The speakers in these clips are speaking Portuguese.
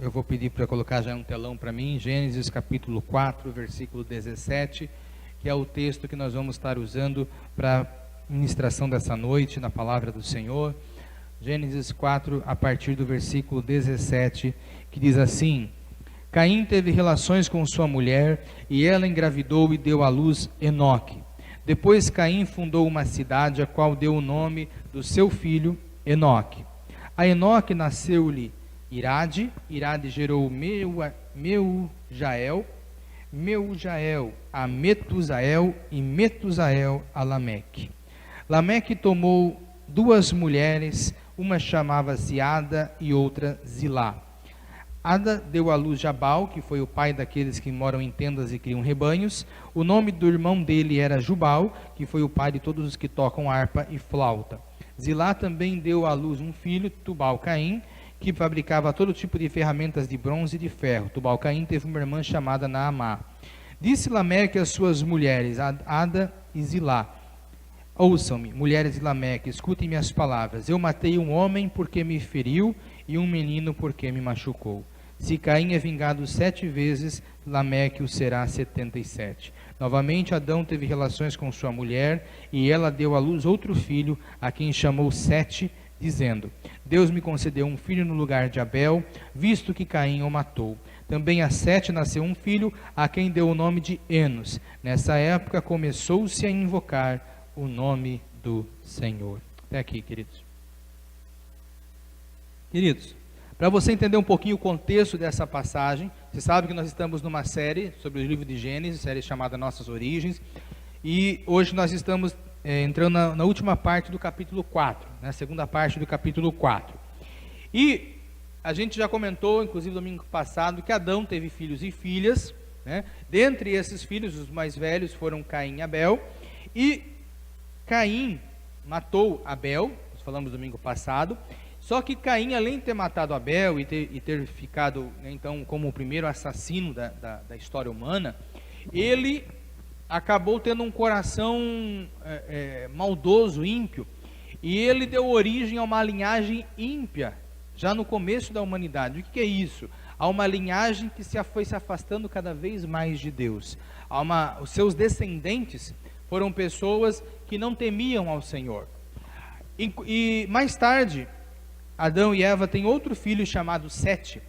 Eu vou pedir para colocar já um telão para mim, Gênesis capítulo 4, versículo 17, que é o texto que nós vamos estar usando para a ministração dessa noite, na palavra do Senhor. Gênesis 4, a partir do versículo 17, que diz assim: Caim teve relações com sua mulher, e ela engravidou e deu à luz Enoque. Depois Caim fundou uma cidade, a qual deu o nome do seu filho Enoque. A Enoque nasceu-lhe Irade, Irade gerou Meujael, Meujael a Metusael, e Metusael a Lameque. Lameque tomou duas mulheres, uma chamava-se Ada e outra Zilá. Ada deu à luz Jabal, que foi o pai daqueles que moram em tendas e criam rebanhos. O nome do irmão dele era Jubal, que foi o pai de todos os que tocam harpa e flauta. Zilá também deu à luz um filho, Tubal-Caim, que fabricava todo tipo de ferramentas de bronze e de ferro. Tubal-Caim teve uma irmã chamada Naamá. Disse Lameque às suas mulheres, Ada e Zilá: Ouçam-me, mulheres de Lameque, escutem minhas palavras. Eu matei um homem porque me feriu, e um menino porque me machucou. Se Caim é vingado 7 vezes, Lameque o será 77. Novamente Adão teve relações com sua mulher, e ela deu à luz outro filho, a quem chamou Sete, dizendo: Deus me concedeu um filho no lugar de Abel, visto que Caim o matou. Também a Sete nasceu um filho, a quem deu o nome de Enos. Nessa época começou-se a invocar o nome do Senhor. Até aqui, queridos. Queridos, para você entender um pouquinho o contexto dessa passagem, você sabe que nós estamos numa série sobre o livro de Gênesis, série chamada Nossas Origens, e hoje nós estamos entrando na última parte do capítulo 4, na segunda parte do capítulo 4. E a gente já comentou, inclusive domingo passado, que Adão teve filhos e filhas, né? Dentre esses filhos, os mais velhos foram Caim e Abel, e Caim matou Abel, nós falamos domingo passado. Só que Caim, além de ter matado Abel e ter ficado, né, então, como o primeiro assassino da história humana, ele acabou tendo um coração maldoso, ímpio, e ele deu origem a uma linhagem ímpia, já no começo da humanidade. O que é isso? Há uma linhagem que foi se afastando cada vez mais de Deus. Os seus descendentes foram pessoas que não temiam ao Senhor. E mais tarde, Adão e Eva têm outro filho chamado Sete.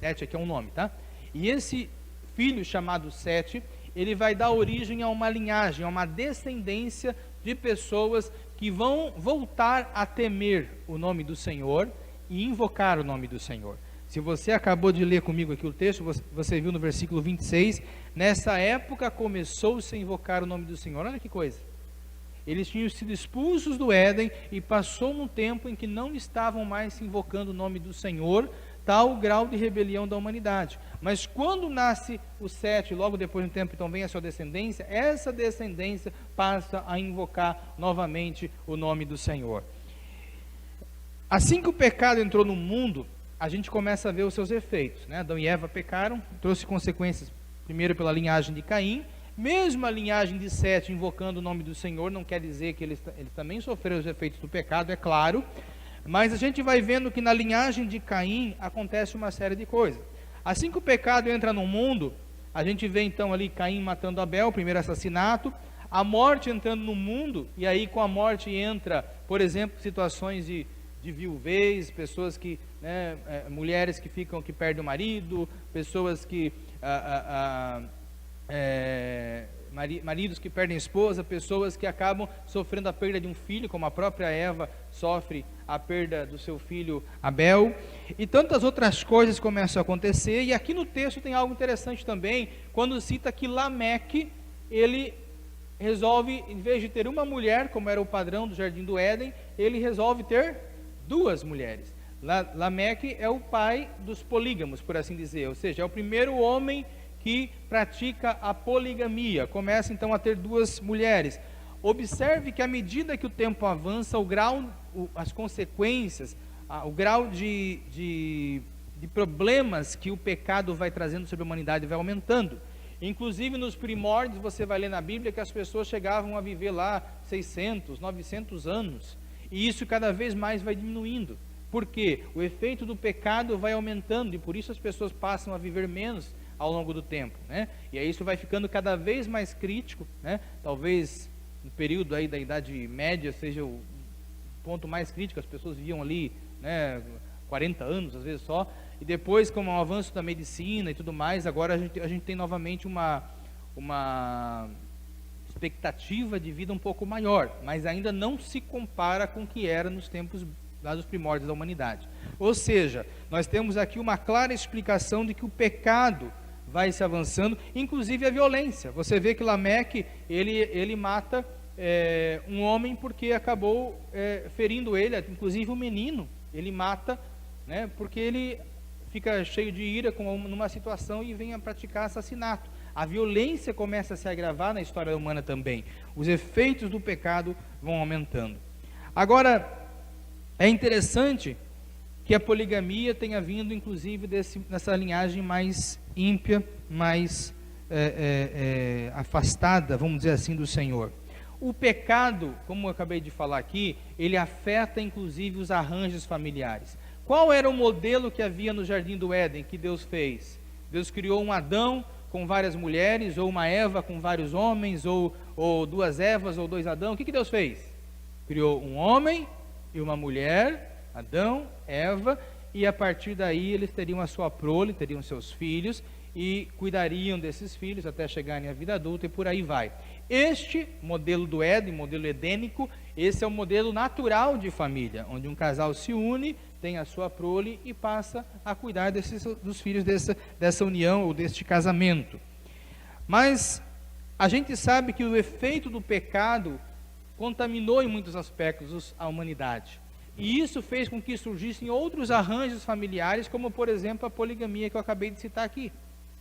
Sete aqui é um nome, tá? E esse filho chamado Sete, ele vai dar origem a uma linhagem, a uma descendência de pessoas que vão voltar a temer o nome do Senhor e invocar o nome do Senhor. Se você acabou de ler comigo aqui o texto, você viu no versículo 26, nessa época começou-se a invocar o nome do Senhor. Olha que coisa. Eles tinham sido expulsos do Éden e passou um tempo em que não estavam mais invocando o nome do Senhor, tal o grau de rebelião da humanidade. Mas quando nasce o Sete, logo depois de um tempo, então vem a sua descendência, essa descendência passa a invocar novamente o nome do Senhor. Assim que o pecado entrou no mundo, a gente começa a ver os seus efeitos, né? Adão e Eva pecaram, trouxe consequências, primeiro pela linhagem de Caim. Mesmo a linhagem de Sete invocando o nome do Senhor, não quer dizer que eles também sofreram os efeitos do pecado, é claro, mas a gente vai vendo que na linhagem de Caim acontece uma série de coisas. Assim que o pecado entra no mundo, a gente vê então ali Caim matando Abel, o primeiro assassinato, a morte entrando no mundo, e aí com a morte entra, por exemplo, situações de viuvez, pessoas que, né, mulheres que perdem o marido, pessoas que maridos que perdem a esposa, pessoas que acabam sofrendo a perda de um filho, como a própria Eva sofre a perda do seu filho Abel, e tantas outras coisas começam a acontecer. E aqui no texto tem algo interessante também, quando cita que Lameque, ele resolve, em vez de ter uma mulher, como era o padrão do Jardim do Éden, ele resolve ter 2 mulheres. Lameque é o pai dos polígamos, por assim dizer, ou seja, é o primeiro homem que pratica a poligamia, começa então a ter 2 mulheres. Observe que à medida que o tempo avança, as consequências, o grau de problemas que o pecado vai trazendo sobre a humanidade vai aumentando. Inclusive nos primórdios, você vai ler na Bíblia que as pessoas chegavam a viver lá 600, 900 anos, e isso cada vez mais vai diminuindo. Porque o efeito do pecado vai aumentando e por isso as pessoas passam a viver menos ao longo do tempo, né? E aí isso vai ficando cada vez mais crítico, né? Talvez no período aí da Idade Média seja o ponto mais crítico, as pessoas viviam ali, né, 40 anos às vezes só, e depois com o avanço da medicina e tudo mais, agora a gente tem novamente uma expectativa de vida um pouco maior, mas ainda não se compara com o que era nos tempos lá dos primórdios da humanidade. Ou seja, nós temos aqui uma clara explicação de que o pecado vai se avançando, inclusive a violência. Você vê que Lameque, ele mata um homem porque acabou ferindo ele, inclusive o menino, ele mata, né, porque ele fica cheio de ira numa situação e vem a praticar assassinato. A violência começa a se agravar na história humana também. Os efeitos do pecado vão aumentando. Agora, é interessante que a poligamia tenha vindo, inclusive, nessa linhagem mais ímpia, mais afastada, vamos dizer assim, do Senhor. O pecado, como eu acabei de falar aqui, ele afeta, inclusive, os arranjos familiares. Qual era o modelo que havia no Jardim do Éden, que Deus fez? Deus criou um Adão com várias mulheres, ou uma Eva com vários homens, ou duas Evas, ou dois Adão. O que Deus fez? Criou um homem e uma mulher, Adão, Eva, e a partir daí eles teriam a sua prole, teriam seus filhos, e cuidariam desses filhos até chegarem à vida adulta, e por aí vai. Este modelo do Éden, modelo edênico, esse é o modelo natural de família, onde um casal se une, tem a sua prole e passa a cuidar dos filhos dessa união ou deste casamento. Mas a gente sabe que o efeito do pecado contaminou em muitos aspectos a humanidade. E isso fez com que surgissem outros arranjos familiares, como por exemplo a poligamia que eu acabei de citar aqui.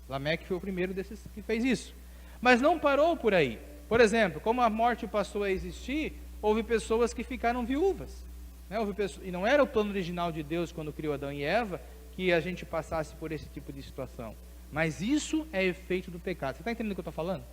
Lameque foi o primeiro desses que fez isso. Mas não parou por aí. Por exemplo, como a morte passou a existir, houve pessoas que ficaram viúvas. Né? E não era o plano original de Deus quando criou Adão e Eva que a gente passasse por esse tipo de situação. Mas isso é efeito do pecado. Você está entendendo o que eu estou falando?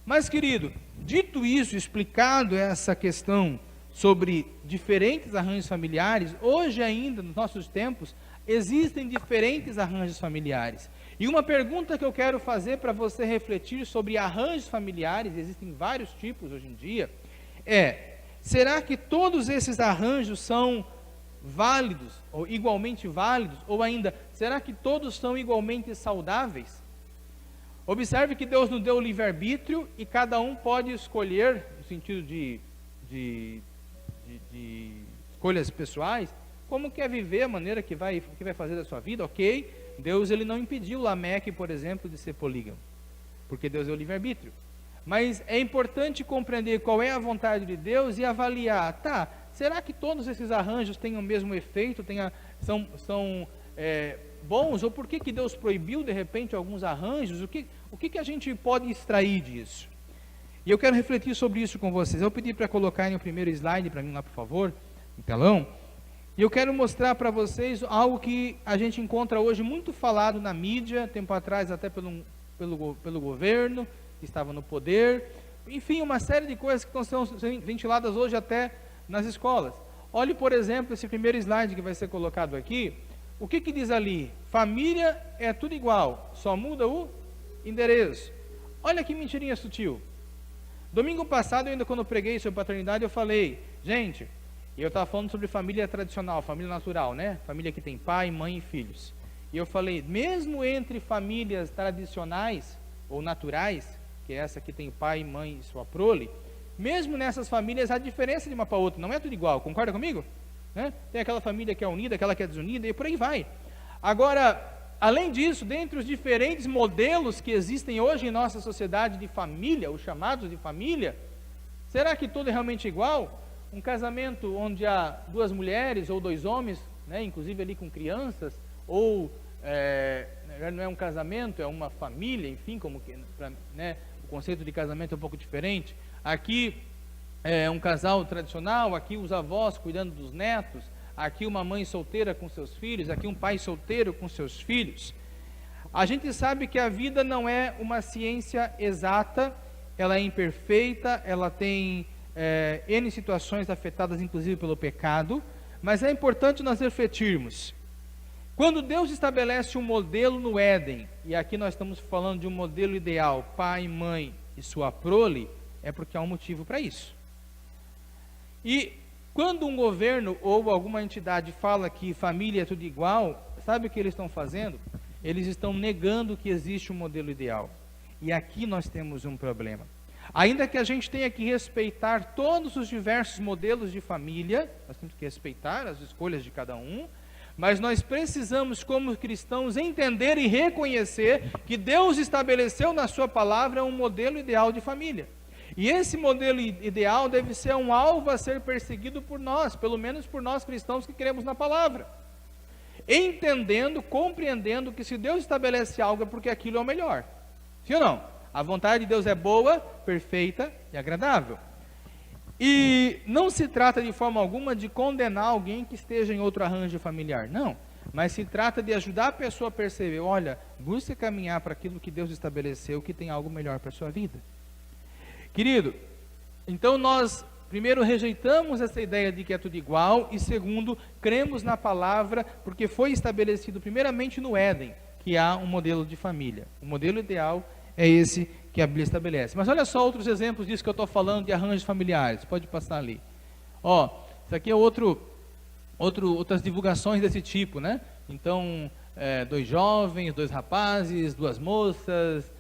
Mas, querido, dito isso, explicado essa questão sobre diferentes arranjos familiares, hoje ainda, nos nossos tempos, existem diferentes arranjos familiares. E uma pergunta que eu quero fazer para você refletir sobre arranjos familiares, existem vários tipos hoje em dia, será que todos esses arranjos são válidos, ou igualmente válidos, ou ainda, será que todos são igualmente saudáveis? Observe que Deus nos deu o livre-arbítrio e cada um pode escolher, no sentido de escolhas pessoais, como quer viver, a maneira que vai fazer da sua vida, ok? Deus ele não impediu Lameque, por exemplo, de ser polígamo, porque Deus deu o livre-arbítrio. Mas é importante compreender qual é a vontade de Deus e avaliar, será que todos esses arranjos têm o mesmo efeito, são bons, ou por que Deus proibiu de repente alguns arranjos? O que a gente pode extrair disso? E eu quero refletir sobre isso com vocês. Eu pedi para colocarem o primeiro slide para mim lá, por favor, no telão. E eu quero mostrar para vocês algo que a gente encontra hoje muito falado na mídia, tempo atrás até pelo governo, que estava no poder, enfim, uma série de coisas que estão sendo ventiladas hoje até nas escolas. Olhe, por exemplo, esse primeiro slide que vai ser colocado aqui. O que diz ali? Família é tudo igual, só muda o endereço. Olha que mentirinha sutil. Domingo passado, ainda quando eu preguei sobre paternidade, eu falei, gente, eu estava falando sobre família tradicional, família natural, né? Família que tem pai, mãe e filhos. E eu falei, mesmo entre famílias tradicionais ou naturais, que é essa que tem pai, mãe e sua prole, mesmo nessas famílias há diferença de uma para outra, não é tudo igual, concorda comigo? Né? Tem aquela família que é unida, aquela que é desunida, e por aí vai. Agora, além disso, dentre os diferentes modelos que existem hoje em nossa sociedade de família, os chamados de família, será que tudo é realmente igual? Um casamento onde há duas mulheres ou dois homens, né, inclusive ali com crianças, ou não é um casamento, é uma família, enfim, né, o conceito de casamento é um pouco diferente. Aqui é um casal tradicional, aqui os avós cuidando dos netos, aqui uma mãe solteira com seus filhos, aqui um pai solteiro com seus filhos. A gente sabe que a vida não é uma ciência exata, ela é imperfeita, ela tem N situações afetadas inclusive pelo pecado, mas é importante nós refletirmos. Quando Deus estabelece um modelo no Éden, e aqui nós estamos falando de um modelo ideal, pai, mãe e sua prole, é porque há um motivo para isso. E quando um governo ou alguma entidade fala que família é tudo igual, sabe o que eles estão fazendo? Eles estão negando que existe um modelo ideal. E aqui nós temos um problema. Ainda que a gente tenha que respeitar todos os diversos modelos de família, nós temos que respeitar as escolhas de cada um, mas nós precisamos, como cristãos, entender e reconhecer que Deus estabeleceu na sua palavra um modelo ideal de família. E esse modelo ideal deve ser um alvo a ser perseguido por nós, pelo menos por nós cristãos que cremos na palavra. Entendendo, compreendendo que se Deus estabelece algo é porque aquilo é o melhor. Sim ou não? A vontade de Deus é boa, perfeita e agradável. E não se trata de forma alguma de condenar alguém que esteja em outro arranjo familiar, não. Mas se trata de ajudar a pessoa a perceber, olha, busque caminhar para aquilo que Deus estabeleceu, que tem algo melhor para a sua vida. Querido, então nós, primeiro, rejeitamos essa ideia de que é tudo igual, e segundo, cremos na palavra, porque foi estabelecido primeiramente no Éden, que há um modelo de família. O modelo ideal é esse que a Bíblia estabelece. Mas olha só outros exemplos disso que eu estou falando, de arranjos familiares. Pode passar ali. Ó, isso aqui é outras divulgações desse tipo, né? Então, 2 jovens, 2 rapazes, 2 moças.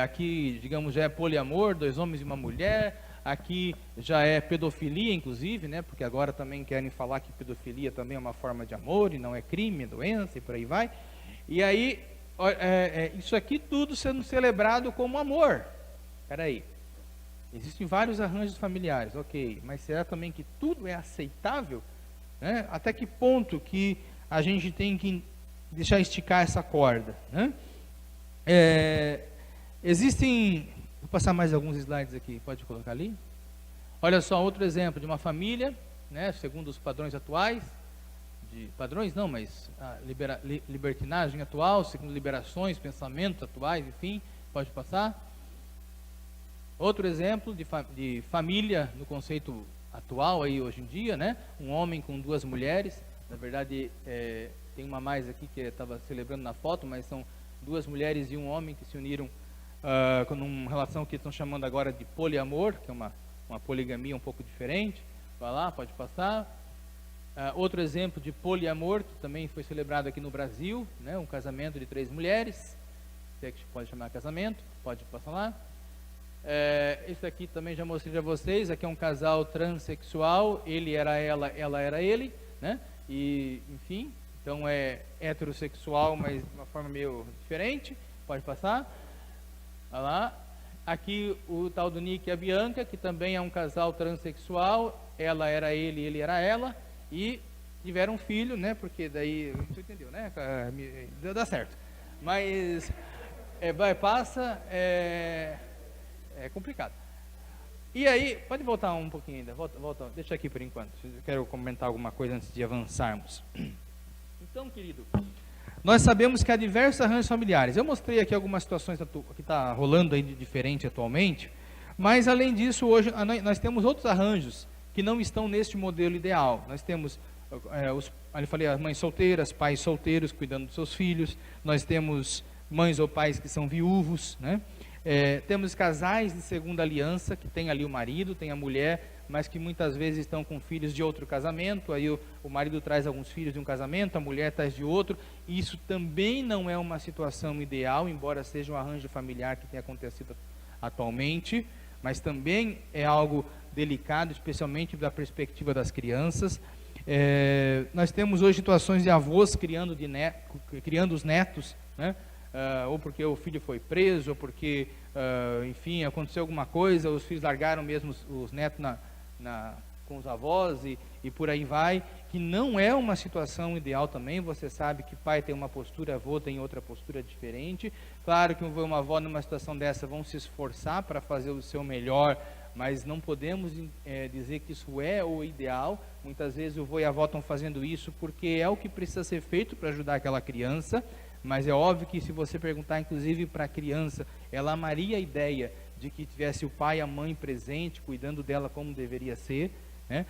Aqui, digamos, já é poliamor, 2 homens e uma mulher. Aqui já é pedofilia, inclusive, né? Porque agora também querem falar que pedofilia também é uma forma de amor e não é crime, é doença e por aí vai. E aí, isso aqui tudo sendo celebrado como amor. Espera aí, existem vários arranjos familiares, ok, mas será também que tudo é aceitável? Né? Até que ponto que a gente tem que deixar esticar essa corda? Né? Existem, vou passar mais alguns slides aqui, pode colocar ali? Olha só, outro exemplo de uma família, né, segundo os padrões atuais, padrões não, mas a libertinagem atual, segundo liberações, pensamentos atuais, enfim, pode passar. Outro exemplo de família no conceito atual aí hoje em dia, né? Um homem com 2 mulheres, na verdade tem uma mais aqui que estava celebrando na foto, mas são 2 mulheres e um homem que se uniram com uma relação que estão chamando agora de poliamor, que é uma poligamia um pouco diferente. Vai lá, pode passar. Outro exemplo de poliamor, que também foi celebrado aqui no Brasil, né, um casamento de 3 mulheres, se é que pode chamar casamento, pode passar lá. Esse aqui também já mostrei a vocês, aqui é um casal transexual, ele era ela, ela era ele, né, e enfim, então é heterossexual, mas de uma forma meio diferente, pode passar. Olha lá. Aqui o tal do Nick e a Bianca, que também é um casal transexual, ela era ele, ele era ela. E tiveram um filho, né? Porque daí, você entendeu, né? Dá certo. Mas passa, é complicado. E aí, pode voltar um pouquinho ainda, volta, deixa aqui por enquanto. Eu quero comentar alguma coisa antes de avançarmos. Então, querido, nós sabemos que há diversos arranjos familiares. Eu mostrei aqui algumas situações que está rolando aí de diferente atualmente, mas além disso, hoje nós temos outros arranjos que não estão neste modelo ideal. Nós temos, eu falei, as mães solteiras, pais solteiros cuidando dos seus filhos, nós temos mães ou pais que são viúvos, né? Temos casais de segunda aliança, que tem ali o marido, tem a mulher, mas que muitas vezes estão com filhos de outro casamento, aí o marido traz alguns filhos de um casamento, a mulher traz de outro, e isso também não é uma situação ideal, embora seja um arranjo familiar que tenha acontecido atualmente, mas também é algo delicado, especialmente da perspectiva das crianças. Nós temos hoje situações de avós criando os netos, né? Ou porque o filho foi preso, ou porque, enfim, aconteceu alguma coisa, os filhos largaram mesmo os netos com os avós e por aí vai, que não é uma situação ideal também. Você sabe que pai tem uma postura, avô tem outra postura diferente. Claro que um avô e uma avó numa situação dessa vão se esforçar para fazer o seu melhor, mas não podemos dizer que isso é o ideal. Muitas vezes o avô e a avó estão fazendo isso porque é o que precisa ser feito para ajudar aquela criança, mas é óbvio que se você perguntar inclusive para a criança, ela amaria a ideia de que tivesse o pai e a mãe presente, cuidando dela como deveria ser, né?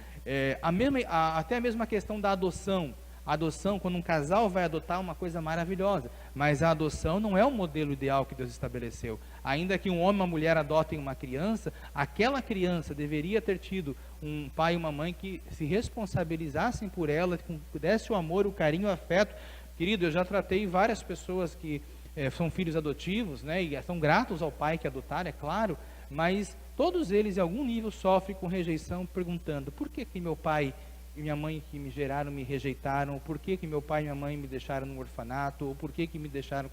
Até a mesma questão da adoção. A adoção, quando um casal vai adotar, é uma coisa maravilhosa, mas a adoção não é o modelo ideal que Deus estabeleceu. Ainda que um homem e uma mulher adotem uma criança, aquela criança deveria ter tido um pai e uma mãe que se responsabilizassem por ela, que desse o amor, o carinho, o afeto. Querido, eu já tratei várias pessoas que são filhos adotivos, né, e são gratos ao pai que adotaram, é claro, mas todos eles, em algum nível, sofrem com rejeição, perguntando: por que meu pai e minha mãe que me geraram me rejeitaram? Por que meu pai e minha mãe me deixaram no orfanato? Ou por que me deixaram...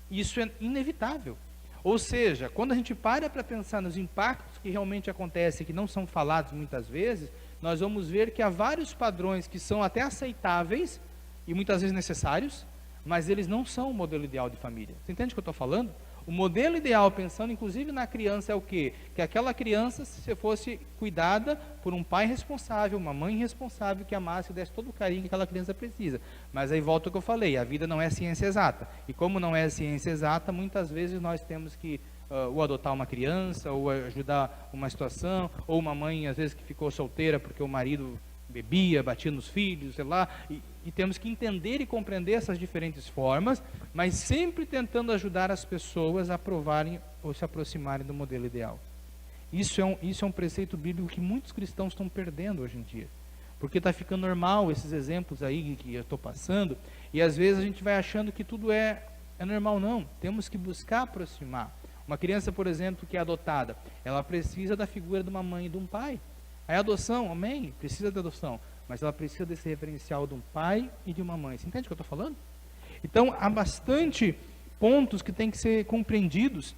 Isso é inevitável. Ou seja, quando a gente para pensar nos impactos que realmente acontecem, que não são falados muitas vezes, nós vamos ver que há vários padrões que são até aceitáveis e muitas vezes necessários, mas eles não são o modelo ideal de família. Você entende o que eu estou falando? O modelo ideal, pensando inclusive na criança, é o quê? Que aquela criança se fosse cuidada por um pai responsável, uma mãe responsável, que amasse e desse todo o carinho que aquela criança precisa. Mas aí volta o que eu falei, a vida não é ciência exata. E como não é ciência exata, muitas vezes nós temos que ou adotar uma criança, ou ajudar uma situação, ou uma mãe às vezes que ficou solteira porque o marido bebia, batia nos filhos, sei lá, e temos que entender e compreender essas diferentes formas, mas sempre tentando ajudar as pessoas a provarem ou se aproximarem do modelo ideal. Isso é um preceito bíblico que muitos cristãos estão perdendo hoje em dia, porque está ficando normal esses exemplos aí que eu estou passando, e às vezes a gente vai achando que tudo é normal. Não, temos que buscar aproximar. Uma criança, por exemplo, que é adotada, ela precisa da figura de uma mãe e de um pai. A adoção, amém, precisa de adoção, mas ela precisa desse referencial de um pai e de uma mãe. Você entende o que eu estou falando? Então, há bastante pontos que têm que ser compreendidos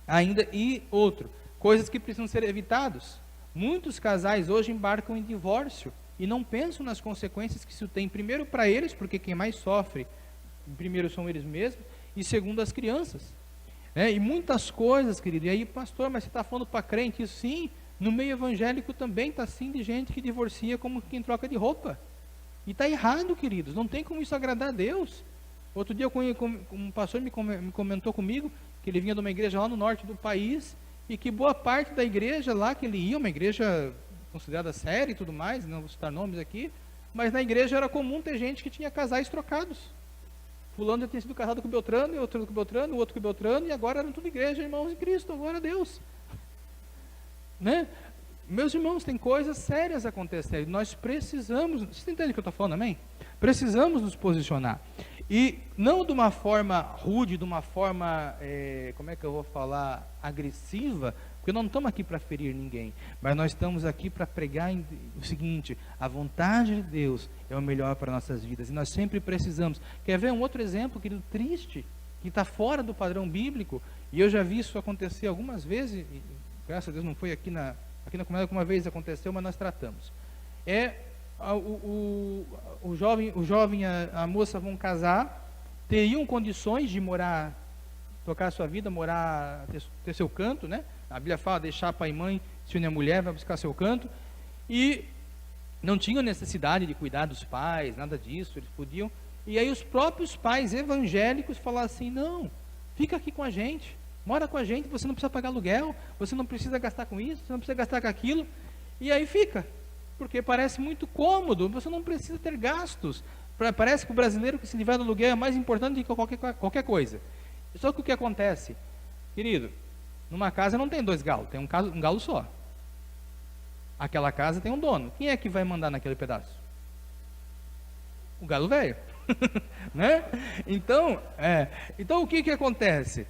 ainda, e coisas que precisam ser evitadas. Muitos casais hoje embarcam em divórcio e não pensam nas consequências que isso tem, primeiro para eles, porque quem mais sofre, primeiro são eles mesmos, e segundo as crianças. E muitas coisas, querido, e aí, pastor, mas você está falando para crente? Isso sim. No meio evangélico também está assim, de gente que divorcia como quem troca de roupa. E está errado, queridos, não tem como isso agradar a Deus. Outro dia um pastor me comentou comigo que ele vinha de uma igreja lá no norte do país, e que boa parte da igreja lá que ele ia, uma igreja considerada séria e tudo mais, não vou citar nomes aqui, mas na igreja era comum ter gente que tinha casais trocados. Fulano já tinha sido casado com Beltrano, e outro com Beltrano, o outro com Beltrano, e agora eram tudo igreja, irmãos em Cristo, glória a Deus. Né? Meus irmãos, tem coisas sérias acontecendo. Nós precisamos, vocês entendem o que eu estou falando, amém? Precisamos nos posicionar. E não de uma forma rude, de uma forma, como é que eu vou falar, agressiva, porque nós não estamos aqui para ferir ninguém, mas nós estamos aqui para pregar o seguinte: a vontade de Deus é o melhor para nossas vidas, e nós sempre precisamos. Quer ver um outro exemplo, querido, triste, que está fora do padrão bíblico, e eu já vi isso acontecer algumas vezes, e, graças a Deus não foi aqui na comunidade que uma vez aconteceu, mas nós tratamos. O jovem, a moça vão casar, teriam condições de morar, tocar a sua vida, morar, ter seu canto, né? A Bíblia fala, deixar pai e mãe, se unir a mulher, vai buscar seu canto, e não tinham necessidade de cuidar dos pais, nada disso, eles podiam, e aí os próprios pais evangélicos falaram assim: não, fica aqui com a gente, mora com a gente, você não precisa pagar aluguel, você não precisa gastar com isso, você não precisa gastar com aquilo, e aí fica, porque parece muito cômodo, você não precisa ter gastos. Parece que o brasileiro que se livrar do aluguel é mais importante do que qualquer coisa. Só que o que acontece, querido, numa casa não tem dois galos, tem um galo só. Aquela casa tem um dono. Quem é que vai mandar naquele pedaço? O galo velho. Né? Então o que acontece?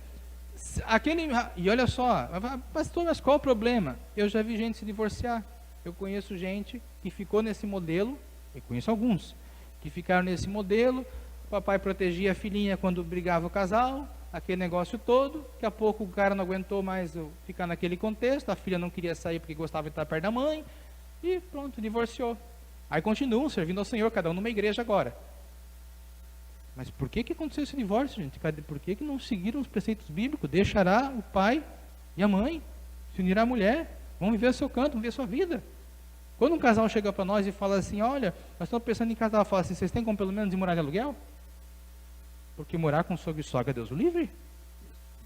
E olha só, pastor, mas qual o problema? Eu já vi gente se divorciar. Eu conheço gente que ficou nesse modelo, eu conheço alguns, que ficaram nesse modelo. O papai protegia a filhinha quando brigava o casal, aquele negócio todo. Daqui a pouco o cara não aguentou mais ficar naquele contexto, a filha não queria sair porque gostava de estar perto da mãe, e pronto, divorciou. Aí continuam servindo ao Senhor, cada um numa igreja agora. Mas por que aconteceu esse divórcio, gente? Por que não seguiram os preceitos bíblicos? Deixará o pai e a mãe, se unirá a mulher, vão viver o seu canto, vão viver a sua vida. Quando um casal chega para nós e fala assim: olha, nós estamos pensando em casar, fala assim: vocês têm como pelo menos ir morar de aluguel? Porque morar com sogro e sogra, Deus o livre.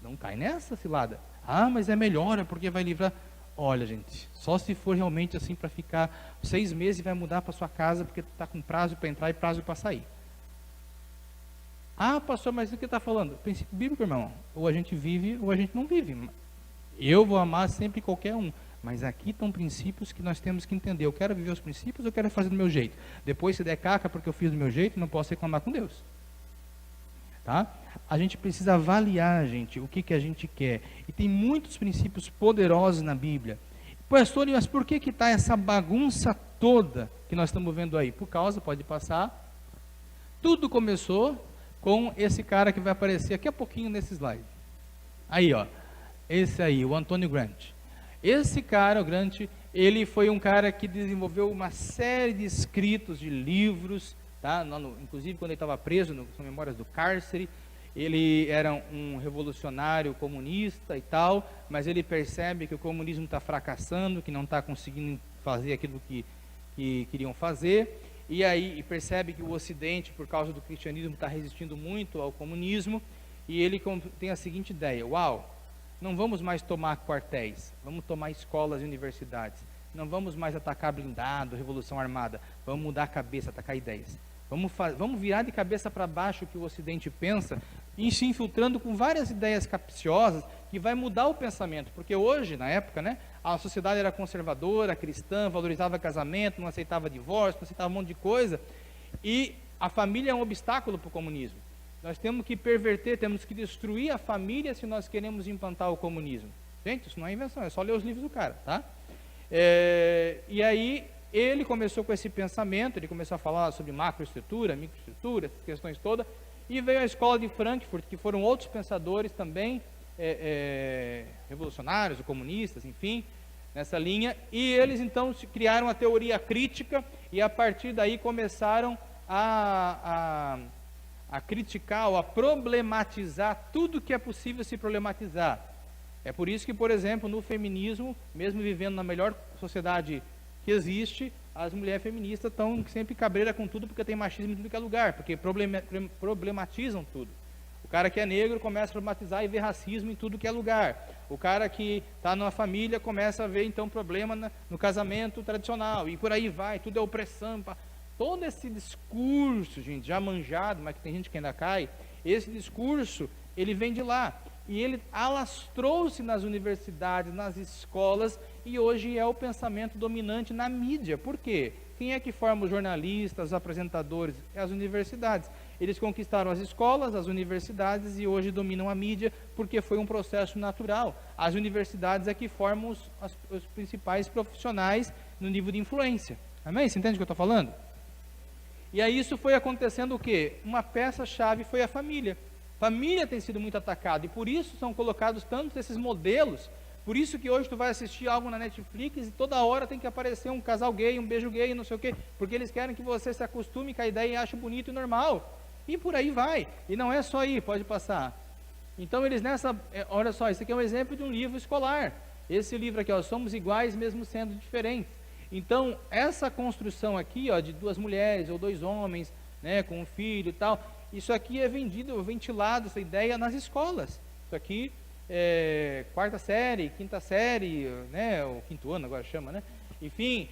Não cai nessa cilada. Ah, mas é melhor, é porque vai livrar. Olha, gente, só se for realmente assim para ficar 6 meses e vai mudar para sua casa porque está com prazo para entrar e prazo para sair. Ah, pastor, mas o que está falando? Princípio bíblico, irmão. Ou a gente vive ou a gente não vive. Eu vou amar sempre qualquer um. Mas aqui estão princípios que nós temos que entender. Eu quero viver os princípios ou eu quero fazer do meu jeito? Depois, se der caca porque eu fiz do meu jeito, não posso reclamar com Deus. Tá? A gente precisa avaliar, gente, o que a gente quer. E tem muitos princípios poderosos na Bíblia. Pastor, mas por que está essa bagunça toda que nós estamos vendo aí? Por causa, pode passar. Tudo começou com esse cara que vai aparecer daqui a pouquinho nesse slide. Aí, ó. Esse aí, o Antônio Grant. Esse cara, o Grant, ele foi um cara que desenvolveu uma série de escritos, de livros, tá? Inclusive quando ele estava preso, são memórias do cárcere, ele era um revolucionário comunista e tal, mas ele percebe que o comunismo está fracassando, que não está conseguindo fazer aquilo que queriam fazer, e aí percebe que o Ocidente, por causa do cristianismo, está resistindo muito ao comunismo, e ele tem a seguinte ideia: uau, não vamos mais tomar quartéis, vamos tomar escolas e universidades. Não vamos mais atacar blindado, revolução armada. Vamos mudar a cabeça, atacar ideias. Vamos virar de cabeça para baixo o que o Ocidente pensa e se infiltrando com várias ideias capciosas que vai mudar o pensamento. Porque hoje, na época, né, a sociedade era conservadora, cristã, valorizava casamento, não aceitava divórcio, não aceitava um monte de coisa. E a família é um obstáculo para o comunismo. Nós temos que perverter, temos que destruir a família se nós queremos implantar o comunismo. Gente, isso não é invenção, é só ler os livros do cara, tá? E aí, ele começou com esse pensamento, ele começou a falar sobre macroestrutura, microestrutura, essas questões todas, e veio a escola de Frankfurt, que foram outros pensadores também, revolucionários, ou comunistas, enfim, nessa linha, e eles então criaram a teoria crítica, e a partir daí começaram a criticar ou a problematizar tudo que é possível se problematizar. É por isso que, por exemplo, no feminismo, mesmo vivendo na melhor sociedade que existe, as mulheres feministas estão sempre cabreira com tudo porque tem machismo em tudo que é lugar, porque problematizam tudo. O cara que é negro começa a problematizar e ver racismo em tudo que é lugar. O cara que está numa família começa a ver então problema no casamento tradicional, e por aí vai, tudo é opressão. Todo esse discurso, gente, já manjado, mas que tem gente que ainda cai, esse discurso, ele vem de lá. E ele alastrou-se nas universidades, nas escolas, e hoje é o pensamento dominante na mídia. Por quê? Quem é que forma os jornalistas, os apresentadores? É as universidades. Eles conquistaram as escolas, as universidades, e hoje dominam a mídia, porque foi um processo natural. As universidades é que formam os principais profissionais no nível de influência. Amém? Você entende o que eu estou falando? E aí isso foi acontecendo o quê? Uma peça-chave foi a família. Família tem sido muito atacada, e por isso são colocados tantos esses modelos. Por isso que hoje tu vai assistir algo na Netflix e toda hora tem que aparecer um casal gay, um beijo gay, não sei o quê, porque eles querem que você se acostume com a ideia e ache bonito e normal. E por aí vai. E não é só aí, pode passar. Então eles olha só, isso aqui é um exemplo de um livro escolar. Esse livro aqui, ó, Somos Iguais Mesmo Sendo Diferentes. Então, essa construção aqui, ó, de 2 mulheres ou 2 homens, né, com um filho e tal, isso aqui é ventilado, essa ideia nas escolas. Isso aqui é 4ª série, 5ª série, né, o 5º ano agora chama, né? Enfim,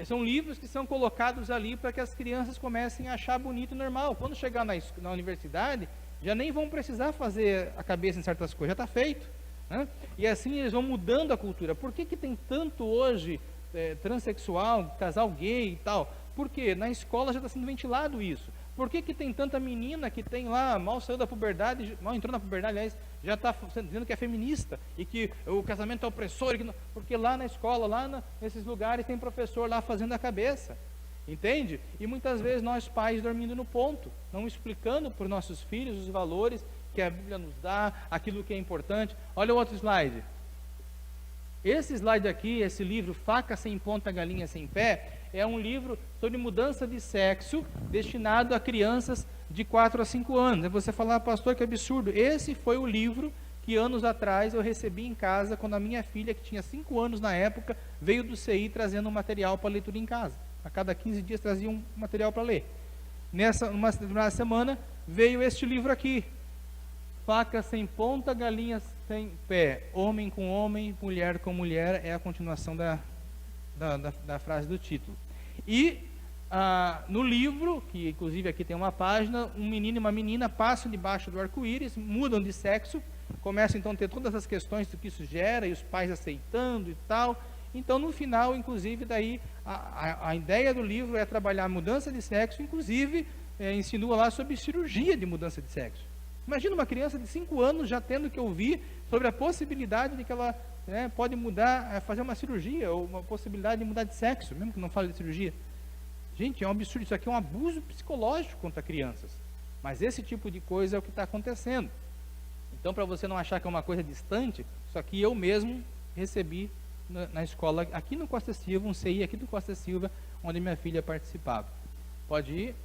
são livros que são colocados ali para que as crianças comecem a achar bonito e normal. Quando chegar na universidade, já nem vão precisar fazer a cabeça em certas coisas, já está feito, né? E assim eles vão mudando a cultura. Por que tem tanto hoje transexual, casal gay e tal? Porque na escola já está sendo ventilado isso. Por que tem tanta menina que tem lá, mal saiu da puberdade, mal entrou na puberdade, aliás, já está dizendo que é feminista e que o casamento é opressor? Porque lá na escola, nesses lugares, tem professor lá fazendo a cabeça, entende? E muitas vezes nós pais dormindo no ponto, não explicando para os nossos filhos os valores que a Bíblia nos dá, aquilo que é importante. Olha o outro slide. Esse slide aqui, esse livro Faca Sem Ponta, Galinha Sem Pé, é um livro sobre mudança de sexo destinado a crianças de 4 a 5 anos. Aí você fala, pastor, que absurdo. Esse foi o livro que anos atrás eu recebi em casa, quando a minha filha, que tinha 5 anos na época, veio do CI trazendo um material para leitura em casa. A cada 15 dias trazia um material para ler. Numa semana veio este livro aqui, faca sem ponta, galinha sem pé, homem com homem, mulher com mulher, é a continuação da frase do título. E no livro, que inclusive aqui tem uma página, um menino e uma menina passam debaixo do arco-íris, mudam de sexo, começam então a ter todas as questões do que isso gera, e os pais aceitando e tal. Então no final, inclusive, daí a ideia do livro é trabalhar a mudança de sexo, inclusive insinua lá sobre cirurgia de mudança de sexo. Imagina uma criança de 5 anos já tendo que ouvir sobre a possibilidade de que ela pode mudar, fazer uma cirurgia, ou uma possibilidade de mudar de sexo, mesmo que não fale de cirurgia. Gente, é um absurdo, isso aqui é um abuso psicológico contra crianças. Mas esse tipo de coisa é o que está acontecendo. Então, para você não achar que é uma coisa distante, isso aqui eu mesmo recebi na escola, aqui no Costa Silva, um CI aqui do Costa Silva, onde minha filha participava. Pode ir.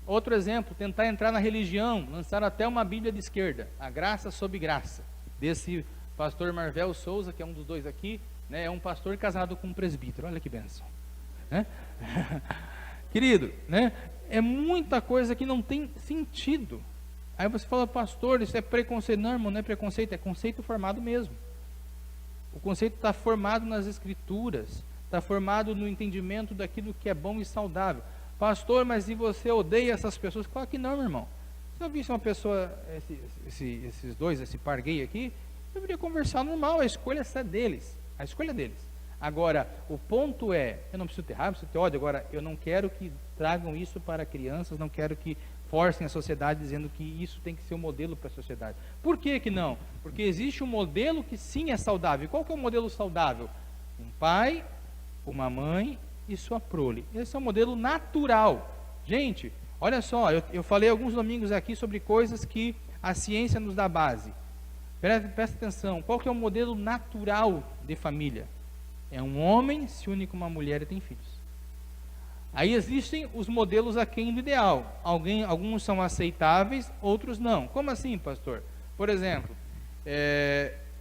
Outro exemplo, tentar entrar na religião, lançar até uma Bíblia de esquerda, a graça sob graça, desse pastor Marvel Souza, que é um dos dois aqui, né, é um pastor casado com um presbítero, olha que bênção. Né? Querido, né, é muita coisa que não tem sentido. Aí você fala, pastor, isso é preconceito. Não, irmão, não é preconceito, é conceito formado mesmo. O conceito está formado nas escrituras, está formado no entendimento daquilo que é bom e saudável. Pastor, mas e você odeia essas pessoas? Claro que não, meu irmão. Se eu visse uma pessoa, esses dois, esse par gay aqui, eu deveria conversar normal, a escolha é deles, a escolha deles. Agora, o ponto é, eu não preciso ter raiva, não preciso ter ódio, agora, eu não quero que tragam isso para crianças, não quero que forcem a sociedade dizendo que isso tem que ser um modelo para a sociedade. Por que que não? Porque existe um modelo que sim é saudável. E qual que é o modelo saudável? Um pai, uma mãe e sua prole. Esse é um modelo natural. Gente, olha só, eu falei alguns domingos aqui sobre coisas que a ciência nos dá base. Presta atenção, qual que é o modelo natural de família? É um homem se une com uma mulher e tem filhos. Aí existem os modelos aquém do ideal. Alguns são aceitáveis, outros não. Como assim, pastor? Por exemplo,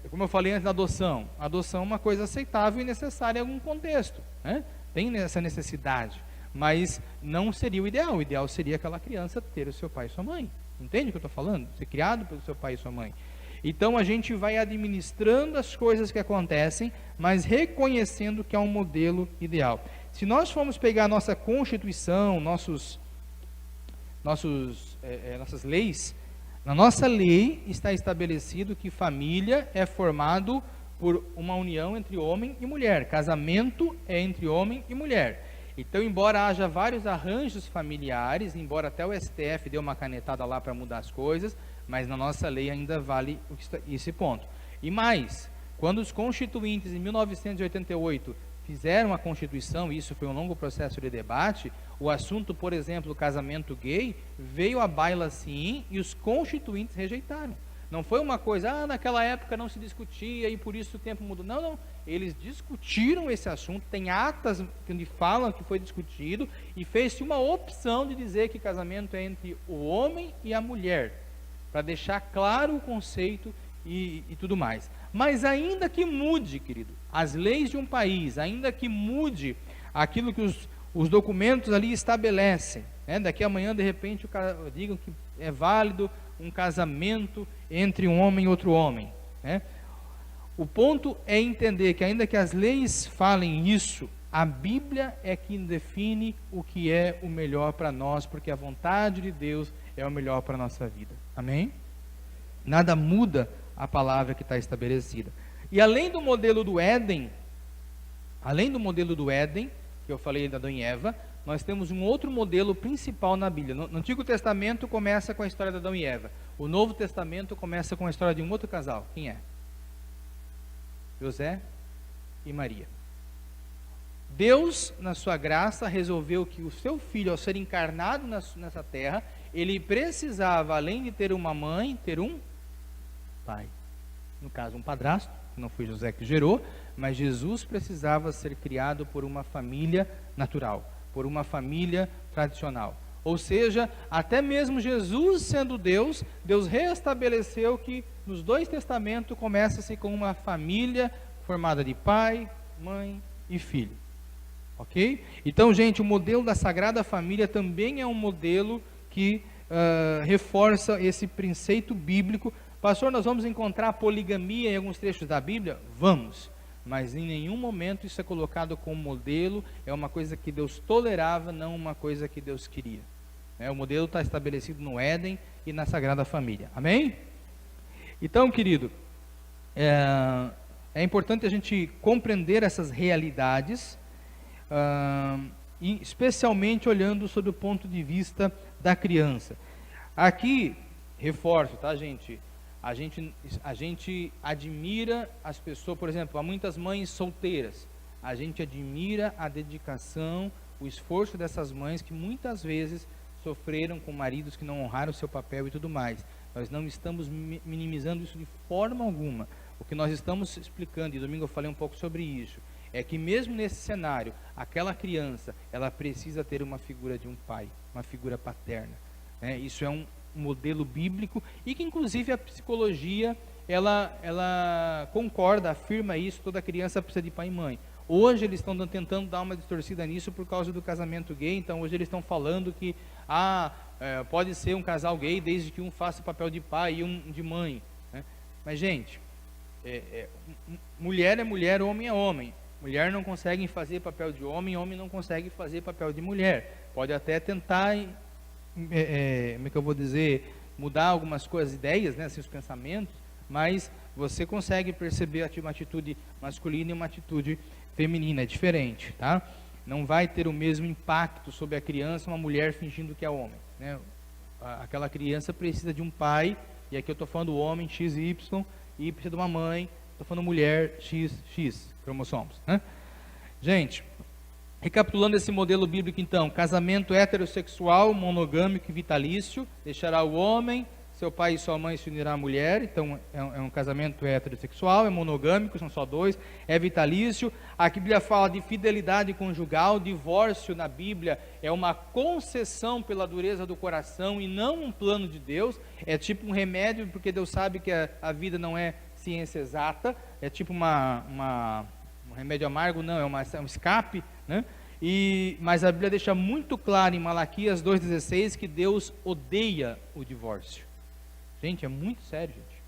como eu falei antes da adoção. A adoção é uma coisa aceitável e necessária em algum contexto, né? Tem essa necessidade, mas não seria o ideal. O ideal seria aquela criança ter o seu pai e sua mãe. Entende o que eu estou falando? Ser criado pelo seu pai e sua mãe. Então a gente vai administrando as coisas que acontecem, mas reconhecendo que é um modelo ideal. Se nós formos pegar a nossa Constituição, nossas leis, na nossa lei está estabelecido que família é formado por uma união entre homem e mulher. Casamento é entre homem e mulher. Então, embora haja vários arranjos familiares, embora até o STF dê uma canetada lá para mudar as coisas, mas na nossa lei ainda vale esse ponto. E mais, quando os constituintes em 1988 fizeram a Constituição, e isso foi um longo processo de debate, o assunto, por exemplo, do casamento gay, veio à baila sim, e os constituintes rejeitaram. Não foi uma coisa, naquela época não se discutia e por isso o tempo mudou. Não, não. Eles discutiram esse assunto, tem atas onde falam que foi discutido e fez-se uma opção de dizer que casamento é entre o homem e a mulher, para deixar claro o conceito e tudo mais. Mas ainda que mude, querido, as leis de um país, ainda que mude aquilo que os documentos ali estabelecem, né? Daqui a amanhã, de repente, digam que é válido um casamento entre um homem e outro homem, né? O ponto é entender que ainda que as leis falem isso, a Bíblia é quem define o que é o melhor para nós, porque a vontade de Deus é o melhor para a nossa vida. Amém? Nada muda a palavra que está estabelecida. E além do modelo do Éden, que eu falei da Adão e Eva, nós temos um outro modelo principal na Bíblia. No Antigo Testamento começa com a história de Adão e Eva. O Novo Testamento começa com a história de um outro casal. Quem é? José e Maria. Deus, na sua graça, resolveu que o seu filho, ao ser encarnado nessa terra, ele precisava, além de ter uma mãe, ter um pai. No caso, um padrasto, não foi José que gerou, mas Jesus precisava ser criado por uma família natural, por uma família tradicional. Ou seja, até mesmo Jesus sendo Deus, Deus reestabeleceu que nos dois testamentos começa-se com uma família formada de pai, mãe e filho. Ok? Então, gente, o modelo da Sagrada Família também é um modelo que reforça esse preceito bíblico. Pastor, nós vamos encontrar poligamia em alguns trechos da Bíblia? Vamos, mas em nenhum momento isso é colocado como modelo, é uma coisa que Deus tolerava, não uma coisa que Deus queria. O modelo está estabelecido no Éden e na Sagrada Família, amém? Então, querido, é importante a gente compreender essas realidades, e especialmente olhando sob o ponto de vista da criança. Aqui, reforço, tá, gente? A gente admira as pessoas, por exemplo, há muitas mães solteiras. A gente admira a dedicação, o esforço dessas mães que muitas vezes sofreram com maridos que não honraram o seu papel e tudo mais. Nós não estamos minimizando isso de forma alguma. O que nós estamos explicando, e domingo eu falei um pouco sobre isso, é que mesmo nesse cenário, aquela criança, ela precisa ter uma figura de um pai, uma figura paterna. Isso é um modelo bíblico e que inclusive a psicologia, ela concorda, afirma isso, toda criança precisa de pai e mãe. Hoje eles estão tentando dar uma distorcida nisso por causa do casamento gay, então hoje eles estão falando que pode ser um casal gay desde que um faça o papel de pai e um de mãe. Mas gente, mulher é mulher, homem é homem. Mulher não consegue fazer papel de homem, homem não consegue fazer papel de mulher. Pode até tentar, como é que eu vou dizer, mudar algumas coisas, ideias, né, assim, os pensamentos, mas você consegue perceber uma atitude masculina e uma atitude feminina, é diferente, tá? Não vai ter o mesmo impacto sobre a criança uma mulher fingindo que é homem, né? Aquela criança precisa de um pai, e aqui eu estou falando homem, XY, e precisa de uma mãe, estou falando mulher, XX cromossomos, né? Gente, recapitulando esse modelo bíblico então, casamento heterossexual, monogâmico e vitalício, deixará o homem, seu pai e sua mãe se unirá à mulher, então é um casamento heterossexual, é monogâmico, são só dois, é vitalício. A Bíblia fala de fidelidade conjugal, divórcio na Bíblia é uma concessão pela dureza do coração e não um plano de Deus, é tipo um remédio, porque Deus sabe que a vida não é ciência exata, é tipo um remédio amargo, não, é um escape, né? Mas a Bíblia deixa muito claro em Malaquias 2,16 que Deus odeia o divórcio. Gente, é muito sério, gente.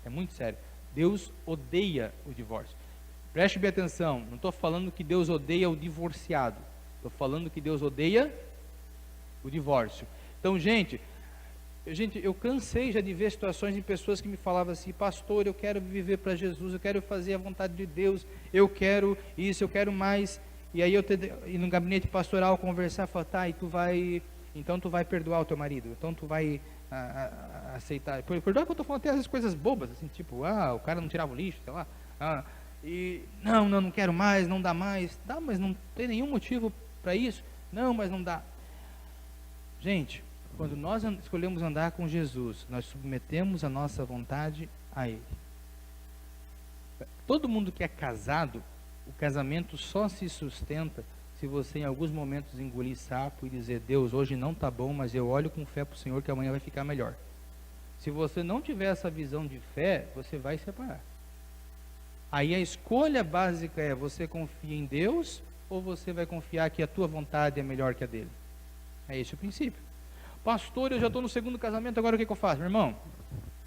É muito sério. Deus odeia o divórcio. Preste bem atenção, não estou falando que Deus odeia o divorciado. Estou falando que Deus odeia o divórcio. Então, gente, eu cansei já de ver situações de pessoas que me falavam assim: pastor, eu quero viver para Jesus, eu quero fazer a vontade de Deus, eu quero isso, eu quero mais. E aí e no gabinete pastoral conversar, falar, tá, então tu vai perdoar o teu marido, então tu vai aceitar. Perdoar que eu estou falando até às vezes coisas bobas, assim, tipo, o cara não tirava o lixo, sei lá. E não quero mais, não dá mais. Dá, mas não tem nenhum motivo para isso. Não, mas não dá. Gente, quando nós escolhemos andar com Jesus, nós submetemos a nossa vontade a Ele. Todo mundo que é casado, o casamento só se sustenta se você em alguns momentos engolir sapo e dizer: Deus, hoje não está bom, mas eu olho com fé para o Senhor que amanhã vai ficar melhor. Se você não tiver essa visão de fé, você vai separar. Aí a escolha básica é: você confia em Deus ou você vai confiar que a tua vontade é melhor que a dele? É esse o princípio. Pastor, eu já estou no segundo casamento, agora o que eu faço? Meu irmão,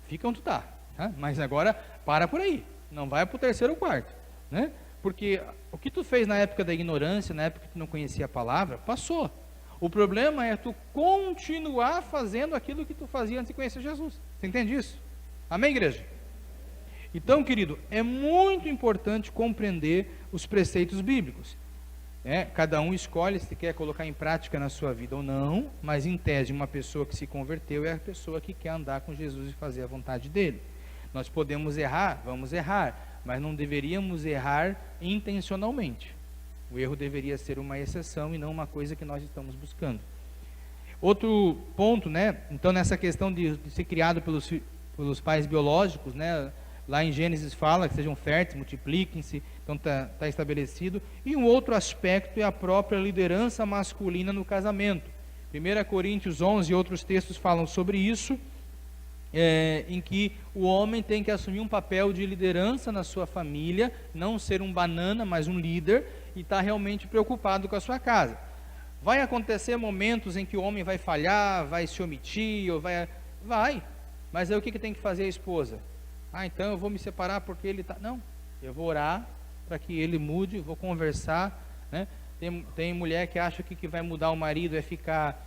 fica onde tu está, tá? Mas agora para por aí, não vai para o terceiro ou quarto, né? Porque o que tu fez na época da ignorância, na época que tu não conhecia a palavra, passou. O problema é tu continuar fazendo aquilo que tu fazia antes de conhecer Jesus. Você entende isso? Amém, igreja? Então, querido, é muito importante compreender os preceitos bíblicos. Cada um escolhe se quer colocar em prática na sua vida ou não, mas em tese uma pessoa que se converteu é a pessoa que quer andar com Jesus e fazer a vontade dele. Nós podemos errar, vamos errar, mas não deveríamos errar intencionalmente. O erro deveria ser uma exceção e não uma coisa que nós estamos buscando. Outro ponto, né? Então, nessa questão de ser criado pelos pais biológicos, né? Lá em Gênesis fala que sejam férteis, multipliquem-se, então está estabelecido. E um outro aspecto é a própria liderança masculina no casamento. 1 Coríntios 11 e outros textos falam sobre isso, em que o homem tem que assumir um papel de liderança na sua família, não ser um banana, mas um líder, e estar realmente preocupado com a sua casa. Vai acontecer momentos em que o homem vai falhar, vai se omitir, ou vai, mas aí o que tem que fazer a esposa? Então eu vou me separar porque ele está... Não, eu vou orar para que ele mude, vou conversar, né? Tem mulher que acha que vai mudar o marido é ficar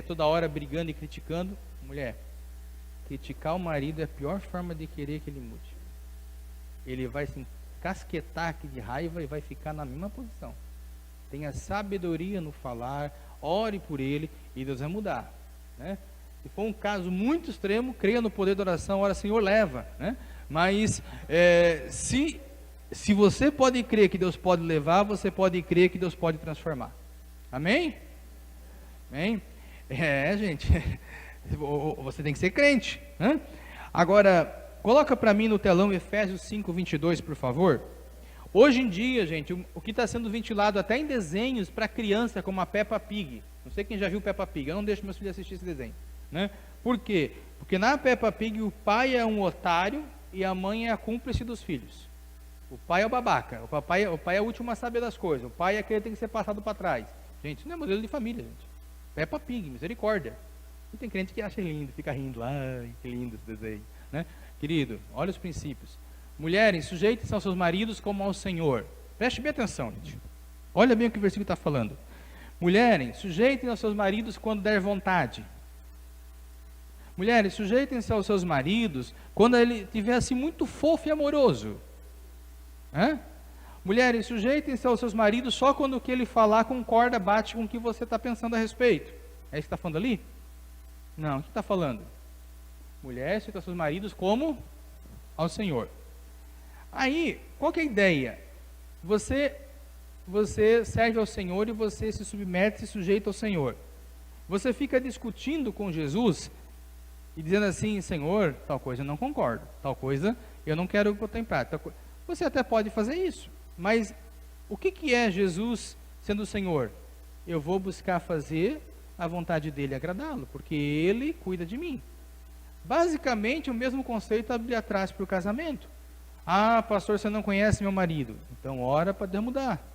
toda hora brigando e criticando. Mulher, criticar o marido é a pior forma de querer que ele mude. Ele vai se encasquetar aqui de raiva e vai ficar na mesma posição. Tenha sabedoria no falar, ore por ele e Deus vai mudar, né? Se for um caso muito extremo, creia no poder da oração, ora Senhor, leva, né? Mas se você pode crer que Deus pode levar, você pode crer que Deus pode transformar. Amém? Amém? Gente, você tem que ser crente, né? Agora, coloca para mim no telão Efésios 5:22, por favor. Hoje em dia, gente, o que está sendo ventilado até em desenhos para criança, como a Peppa Pig. Não sei quem já viu Peppa Pig, eu não deixo meus filhos assistir esse desenho, né? Por quê? Porque na Peppa Pig o pai é um otário e a mãe é a cúmplice dos filhos. O pai é o babaca, o pai é o último a saber das coisas, o pai é aquele que tem que ser passado para trás. Gente, isso não é modelo de família, gente. Peppa Pig, misericórdia. E tem crente que acha lindo, fica rindo, ai, que lindo esse desenho, né? Querido, olha os princípios. Mulheres, sujeitem-se aos seus maridos como ao Senhor. Preste bem atenção, gente. Olha bem o que o versículo está falando. Mulheres, sujeitem-se aos seus maridos quando der vontade. Mulheres, sujeitem-se aos seus maridos quando ele estiver assim muito fofo e amoroso. Mulheres, sujeitem-se aos seus maridos só quando o que ele falar concorda, bate com o que você está pensando a respeito. É isso que está falando ali? Não, o que está falando? Mulheres, sujeitem aos seus maridos como ao Senhor. Aí, qual que é a ideia? Você serve ao Senhor e você se submete, se sujeita ao Senhor. Você fica discutindo com Jesus e dizendo assim, Senhor, tal coisa eu não concordo, tal coisa eu não quero botar em prática. Você até pode fazer isso, mas o que é Jesus sendo o Senhor? Eu vou buscar fazer a vontade dele, agradá-lo, porque ele cuida de mim. Basicamente o mesmo conceito ali atrás para o casamento. Pastor, você não conhece meu marido, então ora para Deus mudar.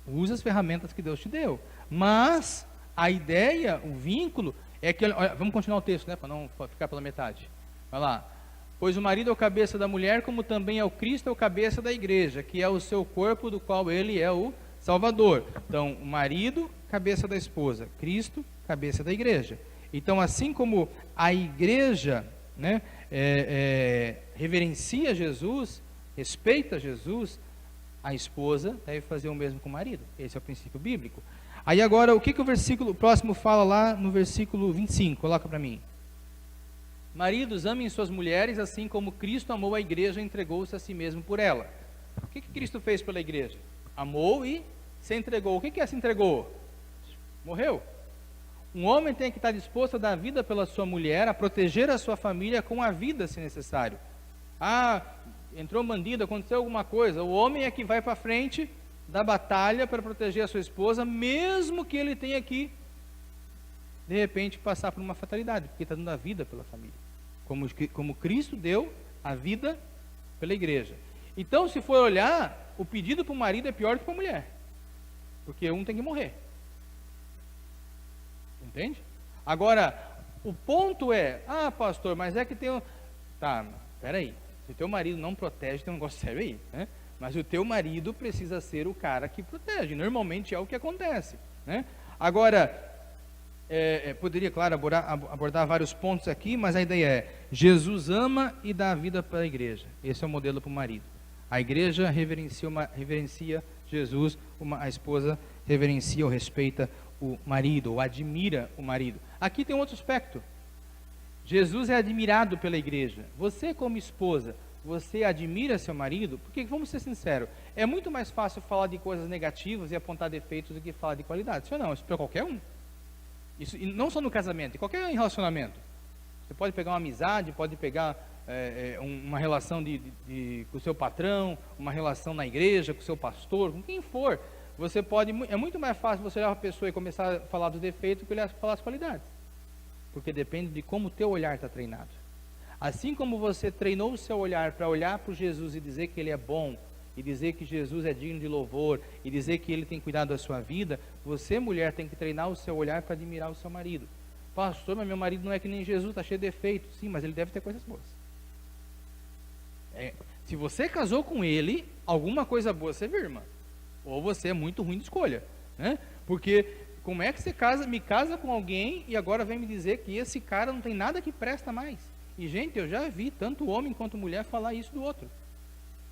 Use as ferramentas que Deus te deu. Mas a ideia, o vínculo, é que... Olha, vamos continuar o texto, né, para não ficar pela metade. Vai lá. Pois o marido é o cabeça da mulher, como também é o Cristo é o cabeça da igreja, que é o seu corpo, do qual ele é o Salvador. Então, o marido, cabeça da esposa. Cristo, cabeça da igreja. Então, assim como a igreja, né, reverencia Jesus, respeita Jesus, a esposa deve fazer o mesmo com o marido. Esse é o princípio bíblico. Aí agora, o que o versículo próximo fala lá no versículo 25? Coloca para mim. Maridos, amem suas mulheres, assim como Cristo amou a igreja e entregou-se a si mesmo por ela. O que Cristo fez pela igreja? Amou e se entregou. O que se entregou? Morreu. Um homem tem que estar disposto a dar vida pela sua mulher, a proteger a sua família com a vida, se necessário. Entrou um bandido, aconteceu alguma coisa. O homem é que vai para frente da batalha para proteger a sua esposa, mesmo que ele tenha que, de repente, passar por uma fatalidade, porque está dando a vida pela família. Como Cristo deu a vida pela igreja. Então, se for olhar, o pedido para o marido é pior do que para a mulher. Porque um tem que morrer. Entende? Agora, o ponto é, pastor, mas é que tem um... Tá, peraí. Se o teu marido não protege, tem um negócio sério aí, né? Mas o teu marido precisa ser o cara que protege. Normalmente é o que acontece, né? Agora, poderia, claro, abordar vários pontos aqui, mas a ideia é, Jesus ama e dá a vida para a igreja. Esse é o modelo para o marido. A igreja reverencia Jesus, a esposa reverencia ou respeita o marido, ou admira o marido. Aqui tem um outro aspecto. Jesus é admirado pela igreja. Você, como esposa, você admira seu marido? Porque, vamos ser sinceros, é muito mais fácil falar de coisas negativas e apontar defeitos do que falar de qualidades. Isso não, isso para qualquer um. Isso, e não só no casamento, em qualquer relacionamento. Você pode pegar uma amizade, pode pegar uma relação com o seu patrão, uma relação na igreja, com o seu pastor, com quem for. Você pode, é muito mais fácil você olhar para a pessoa e começar a falar dos defeitos que olhar falar as qualidades. Porque depende de como o teu olhar está treinado. Assim como você treinou o seu olhar para olhar para Jesus e dizer que ele é bom, e dizer que Jesus é digno de louvor, e dizer que Ele tem cuidado da sua vida, você, mulher, tem que treinar o seu olhar para admirar o seu marido. Pastor, mas meu marido não é que nem Jesus, está cheio de defeitos. Sim, mas ele deve ter coisas boas. Se você casou com ele, alguma coisa boa você vê, irmã. Ou você é muito ruim de escolha, né? Porque como é que você me casa com alguém e agora vem me dizer que esse cara não tem nada que presta mais? E, gente, eu já vi tanto homem quanto mulher falar isso do outro.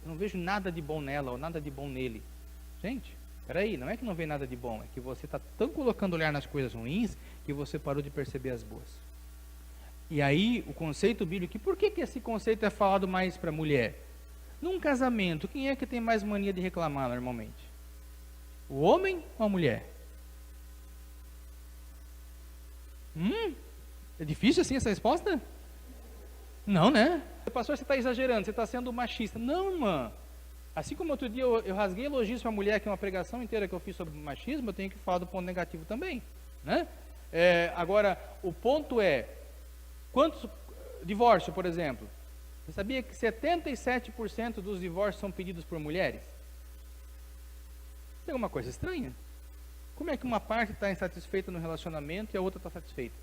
Eu não vejo nada de bom nela ou nada de bom nele. Gente, peraí, não é que não vê nada de bom, é que você está tão colocando olhar nas coisas ruins que você parou de perceber as boas. E aí, o conceito bíblico, por que esse conceito é falado mais para a mulher? Num casamento, quem é que tem mais mania de reclamar normalmente? O homem ou a mulher? É difícil assim essa resposta? Não, né? Pastor, você está exagerando, você está sendo machista. Não, irmã. Assim como outro dia eu rasguei elogios para a mulher, que é uma pregação inteira que eu fiz sobre machismo, eu tenho que falar do ponto negativo também, né? Agora, o ponto é, quantos divórcios, por exemplo? Você sabia que 77% dos divórcios são pedidos por mulheres? Tem alguma coisa estranha? Como é que uma parte está insatisfeita no relacionamento e a outra está satisfeita?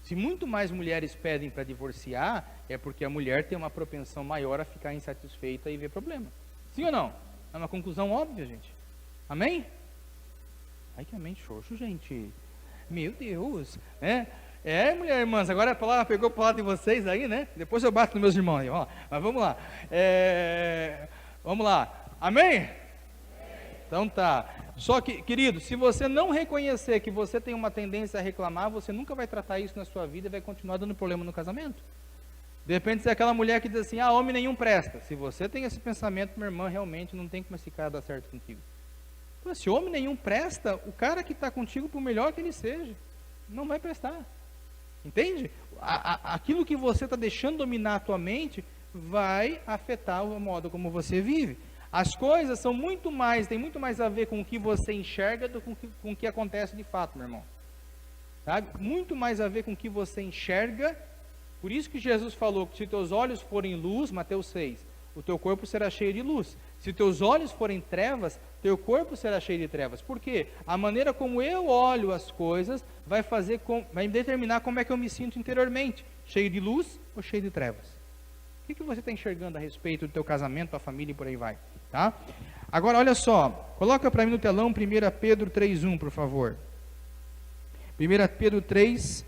Se muito mais mulheres pedem para divorciar, é porque a mulher tem uma propensão maior a ficar insatisfeita e ver problema. Sim ou não? É uma conclusão óbvia, gente. Amém? Ai, que amém xoxo, gente. Meu Deus. Mulher, irmãs, agora a palavra pegou para o lado de vocês aí, né? Depois eu bato nos meus irmãos aí, ó. Mas vamos lá. Vamos lá. Amém? Então tá. Só que, querido, se você não reconhecer que você tem uma tendência a reclamar, você nunca vai tratar isso na sua vida e vai continuar dando problema no casamento. De repente, você é aquela mulher que diz assim, homem nenhum presta. Se você tem esse pensamento, minha irmã, realmente não tem como esse cara dar certo contigo. Então, se homem nenhum presta, o cara que está contigo, por melhor que ele seja, não vai prestar. Entende? Aquilo que você está deixando dominar a tua mente vai afetar o modo como você vive. As coisas são tem muito mais a ver com o que você enxerga do que com o que acontece de fato, meu irmão. Sabe? Muito mais a ver com o que você enxerga. Por isso que Jesus falou que se teus olhos forem luz, Mateus 6, o teu corpo será cheio de luz. Se teus olhos forem trevas, teu corpo será cheio de trevas. Por quê? A maneira como eu olho as coisas vai determinar como é que eu me sinto interiormente. Cheio de luz ou cheio de trevas? O que você está enxergando a respeito do teu casamento, tua família e por aí vai? Tá? Agora, olha só. Coloca para mim no telão 1 Pedro 3:1, por favor. 1 Pedro 3,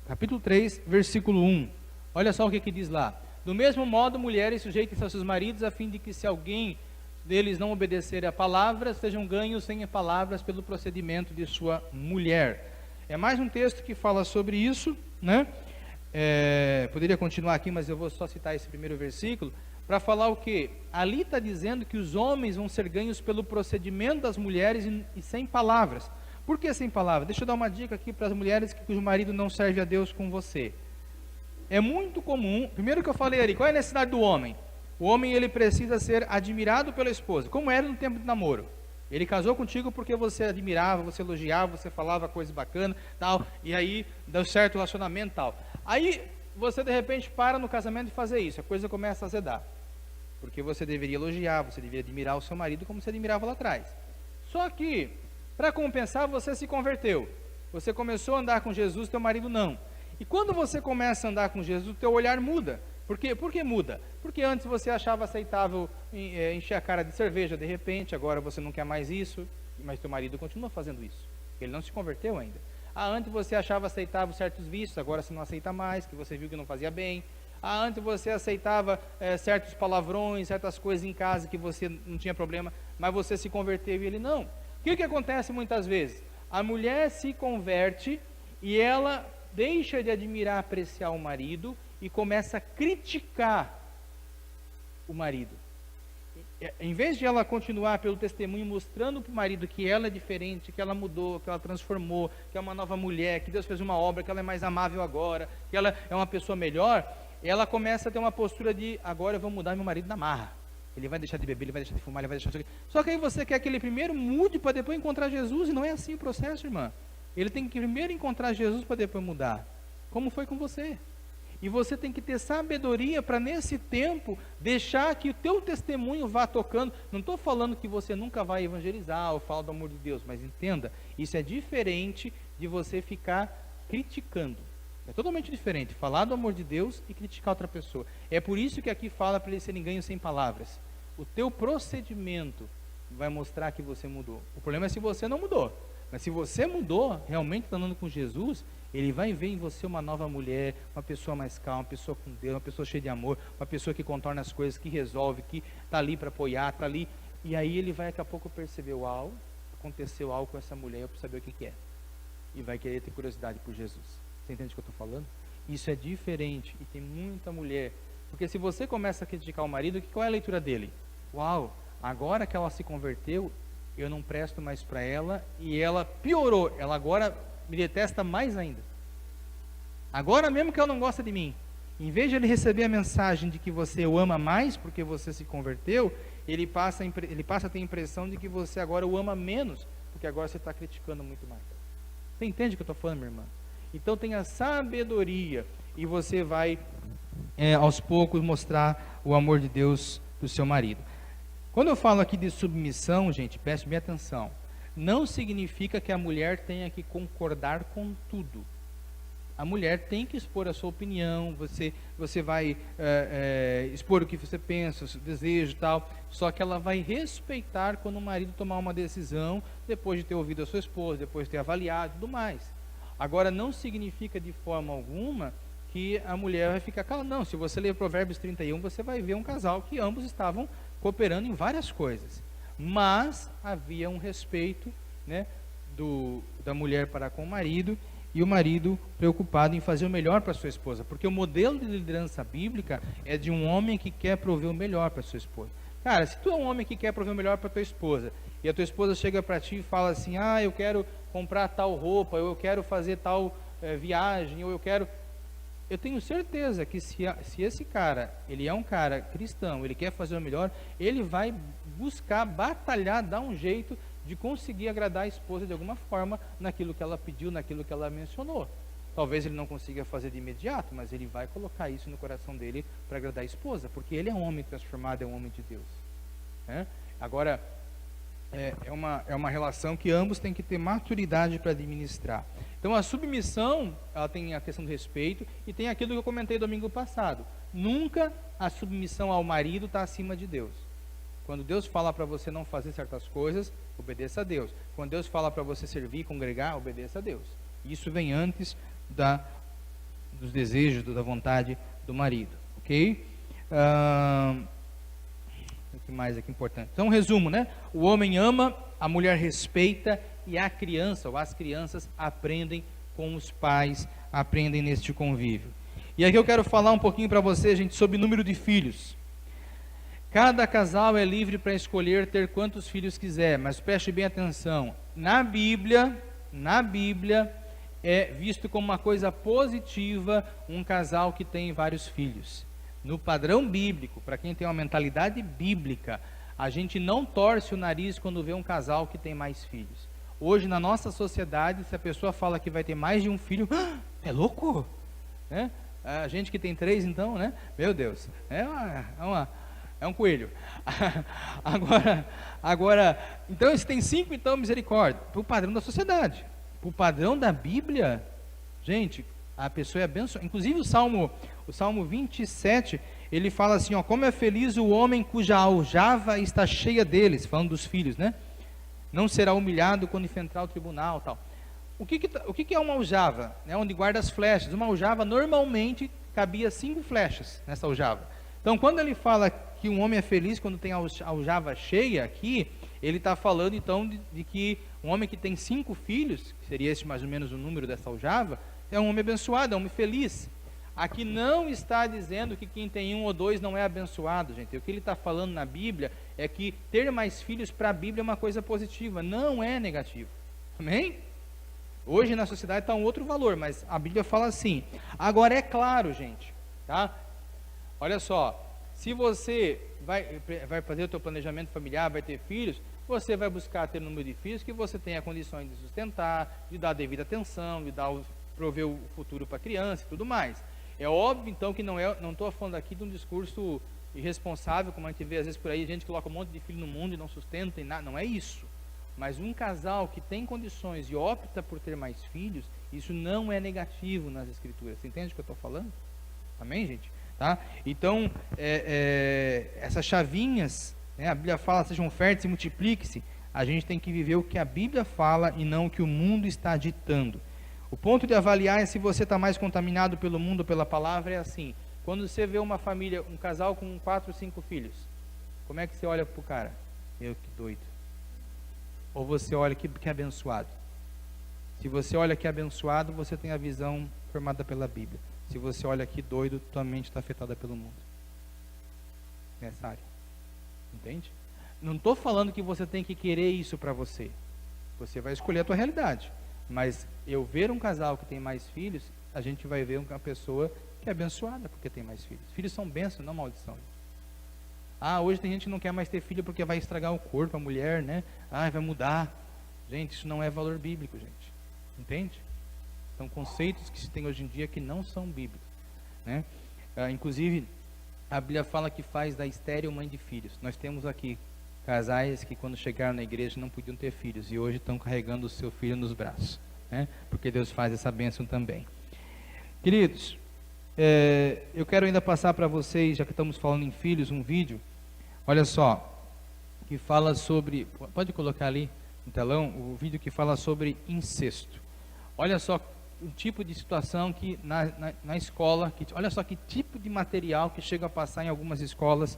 capítulo 3, versículo 1. Olha só o que diz lá. Do mesmo modo, mulheres, sujeitem-se aos seus maridos, a fim de que, se alguém deles não obedecer a palavra, sejam ganhos sem palavras pelo procedimento de sua mulher. É mais um texto que fala sobre isso, né? Poderia continuar aqui, mas eu vou só citar esse primeiro versículo, para falar o que? Ali está dizendo que os homens vão ser ganhos pelo procedimento das mulheres e sem palavras. Por que sem palavras? Deixa eu dar uma dica aqui para as mulheres cujo marido não serve a Deus com você. É muito comum, primeiro que eu falei ali, qual é a necessidade do homem? O homem, ele precisa ser admirado pela esposa, como era no tempo de namoro. Ele casou contigo porque você admirava, você elogiava, você falava coisas bacanas, tal, e aí deu certo o relacionamento, tal. Aí você de repente para no casamento de fazer isso, a coisa começa a azedar. Porque você deveria elogiar, você deveria admirar o seu marido como você admirava lá atrás. Só que, para compensar, você se converteu. Você começou a andar com Jesus, teu marido não. E quando você começa a andar com Jesus, o teu olhar muda. Por que muda? Porque antes você achava aceitável encher a cara de cerveja de repente, agora você não quer mais isso, mas teu marido continua fazendo isso. Ele não se converteu ainda. Antes você achava aceitável certos vícios, agora você não aceita mais, que você viu que não fazia bem. Antes você aceitava certos palavrões, certas coisas em casa que você não tinha problema, mas você se converteu e ele não. O que acontece muitas vezes? A mulher se converte e ela deixa de admirar, apreciar o marido e começa a criticar o marido. Em vez de ela continuar pelo testemunho mostrando para o marido que ela é diferente, que ela mudou, que ela transformou, que é uma nova mulher, que Deus fez uma obra, que ela é mais amável agora, que ela é uma pessoa melhor, ela começa a ter uma postura de, agora eu vou mudar meu marido na marra. Ele vai deixar de beber, ele vai deixar de fumar, ele vai deixar de... Só que aí você quer que ele primeiro mude para depois encontrar Jesus, e não é assim o processo, irmã. Ele tem que primeiro encontrar Jesus para depois mudar. Como foi com você? E você tem que ter sabedoria para, nesse tempo, deixar que o teu testemunho vá tocando. Não estou falando que você nunca vai evangelizar ou falar do amor de Deus, mas entenda, isso é diferente de você ficar criticando. É totalmente diferente, falar do amor de Deus e criticar outra pessoa. É por isso que aqui fala para eles serem ganhos sem palavras. O teu procedimento vai mostrar que você mudou. O problema é se você não mudou. Mas se você mudou, realmente está andando com Jesus, Ele vai ver em você uma nova mulher, uma pessoa mais calma, uma pessoa com Deus, uma pessoa cheia de amor, uma pessoa que contorna as coisas, que resolve, que está ali para apoiar, está ali. E aí ele vai daqui a pouco perceber, uau, aconteceu algo com essa mulher, eu preciso saber o que é. E vai querer ter curiosidade por Jesus. Você entende o que eu estou falando? Isso é diferente e tem muita mulher. Porque se você começa a criticar o marido, qual é a leitura dele? Uau, agora que ela se converteu, eu não presto mais para ela e ela piorou, ela agora me detesta mais ainda. Agora mesmo que ela não gosta de mim, em vez de ele receber a mensagem de que você o ama mais porque você se converteu, ele passa a ter a impressão de que você agora o ama menos, porque agora você está criticando muito mais. Você entende o que eu estou falando, minha irmã? Então tenha sabedoria e você vai aos poucos mostrar o amor de Deus do seu marido. Quando eu falo aqui de submissão, gente, preste bem atenção. Não significa que a mulher tenha que concordar com tudo. A mulher tem que expor a sua opinião, você vai expor o que você pensa, o seu desejo e tal, só que ela vai respeitar quando o marido tomar uma decisão, depois de ter ouvido a sua esposa, depois de ter avaliado e tudo mais. Agora, não significa de forma alguma que a mulher vai ficar calada. Não, se você ler Provérbios 31, você vai ver um casal que ambos estavam cooperando em várias coisas, mas havia um respeito, né, da mulher para com o marido, e o marido preocupado em fazer o melhor para sua esposa, porque o modelo de liderança bíblica é de um homem que quer prover o melhor para sua esposa. Cara, se tu é um homem que quer prover o melhor para tua esposa, e a tua esposa chega para ti e fala assim, eu quero comprar tal roupa, ou eu quero fazer tal viagem, ou eu tenho certeza que se esse cara, ele é um cara cristão, ele quer fazer o melhor, ele vai buscar, batalhar, dar um jeito de conseguir agradar a esposa de alguma forma, naquilo que ela pediu, naquilo que ela mencionou. Talvez ele não consiga fazer de imediato, mas ele vai colocar isso no coração dele para agradar a esposa, porque ele é um homem transformado, é um homem de Deus. Agora, é uma relação que ambos têm que ter maturidade para administrar. Então a submissão, ela tem a questão do respeito e tem aquilo que eu comentei domingo passado. Nunca a submissão ao marido está acima de Deus. Quando Deus fala para você não fazer certas coisas, obedeça a Deus. Quando Deus fala para você servir, congregar, obedeça a Deus. Isso vem antes dos desejos, da vontade do marido. Ok? O que mais aqui importante? Então, resumo, né? O homem ama, a mulher respeita e a criança ou as crianças aprendem com os pais, aprendem neste convívio. E aqui eu quero falar um pouquinho para você, gente, sobre o número de filhos. Cada casal é livre para escolher ter quantos filhos quiser, mas preste bem atenção. Na Bíblia é visto como uma coisa positiva um casal que tem vários filhos. No padrão bíblico, para quem tem uma mentalidade bíblica, a gente não torce o nariz quando vê um casal que tem mais filhos. Hoje, na nossa sociedade, se a pessoa fala que vai ter mais de um filho, é louco? A gente que tem 3, então, né? Meu Deus, é um coelho. Agora, então, se tem 5, então, misericórdia. Para o padrão da sociedade. Para o padrão da Bíblia, gente, a pessoa é abençoada. Inclusive o Salmo 27, ele fala assim, como é feliz o homem cuja aljava está cheia deles, falando dos filhos, né? Não será humilhado quando enfrentar o tribunal, tal. O que é uma aljava? Onde guarda as flechas. Uma aljava, normalmente, cabia 5 flechas nessa aljava. Então, quando ele fala que um homem é feliz quando tem a aljava cheia aqui, ele está falando, então, de que um homem que tem 5 filhos, que seria esse mais ou menos o número dessa aljava, é um homem abençoado, é um homem feliz. Aqui não está dizendo que quem tem 1 ou 2 não é abençoado, gente. O que ele está falando na Bíblia é que ter mais filhos para a Bíblia é uma coisa positiva, não é negativo. Amém? Hoje na sociedade está um outro valor, mas a Bíblia fala assim. Agora é claro, gente, tá? Olha só, se você vai fazer o teu planejamento familiar, vai ter filhos, você vai buscar ter um número de filhos que você tenha condições de sustentar, de dar a devida atenção, de prover o futuro para a criança e tudo mais. É óbvio, então, que não estou falando aqui de um discurso irresponsável, como a gente vê às vezes por aí, gente que coloca um monte de filho no mundo e não sustenta, e nada, não é isso. Mas um casal que tem condições e opta por ter mais filhos, isso não é negativo nas Escrituras. Você entende o que eu estou falando? Amém, gente? Tá? Então, essas chavinhas, né, a Bíblia fala, sejam férteis e multipliquem-se. A gente tem que viver o que a Bíblia fala e não o que o mundo está ditando. O ponto de avaliar é se você está mais contaminado pelo mundo ou pela palavra. É assim: quando você vê uma família, um casal com 4 ou 5 filhos, como é que você olha para o cara? Que doido. Ou você olha que abençoado? Se você olha que abençoado, você tem a visão formada pela Bíblia. Se você olha que doido, tua mente está afetada pelo mundo. Nessa área. Entende? Não estou falando que você tem que querer isso para você. Você vai escolher a tua realidade. Mas eu ver um casal que tem mais filhos, a gente vai ver uma pessoa que é abençoada porque tem mais filhos. Filhos são bênçãos, não maldição. Hoje tem gente que não quer mais ter filho porque vai estragar o corpo, a mulher, né? Vai mudar. Gente, isso não é valor bíblico, gente. Entende? São conceitos que se tem hoje em dia que não são bíblicos, né? Inclusive, a Bíblia fala que faz da estéril mãe de filhos. Nós temos aqui casais que quando chegaram na igreja não podiam ter filhos e hoje estão carregando o seu filho nos braços, né? Porque Deus faz essa bênção também. Queridos, eu quero ainda passar para vocês, já que estamos falando em filhos, um vídeo, olha só, que fala sobre, pode colocar ali no telão, o vídeo que fala sobre incesto. Olha só o tipo de situação que na escola, olha só que tipo de material que chega a passar em algumas escolas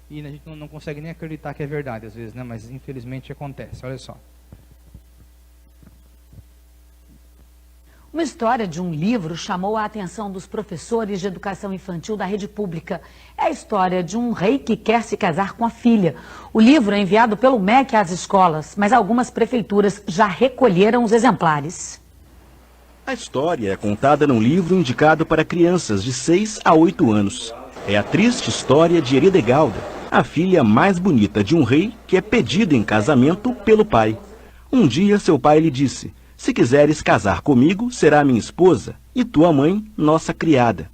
e a gente não consegue nem acreditar que é verdade às vezes, né? Mas infelizmente acontece. Olha só. Uma história de um livro chamou a atenção dos professores de educação infantil da rede pública. É a história de um rei que quer se casar com a filha. O livro é enviado pelo MEC às escolas, mas algumas prefeituras já recolheram os exemplares. A história é contada num livro indicado para crianças de 6 a 8 anos. É a triste história de Eridegalda, a filha mais bonita de um rei que é pedida em casamento pelo pai. Um dia seu pai lhe disse: "Se quiseres casar comigo, será minha esposa, e tua mãe, nossa criada."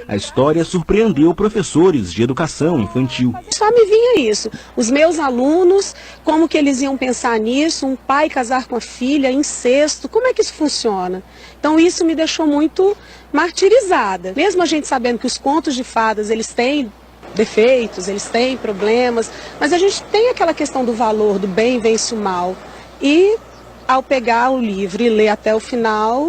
A história surpreendeu professores de educação infantil. Só me vinha isso. Os meus alunos, como que eles iam pensar nisso? Um pai casar com a filha, incesto, como é que isso funciona? Então isso me deixou muito martirizada. Mesmo a gente sabendo que os contos de fadas, eles têm defeitos, eles têm problemas, mas a gente tem aquela questão do valor, do bem vence o mal. E ao pegar o livro e ler até o final,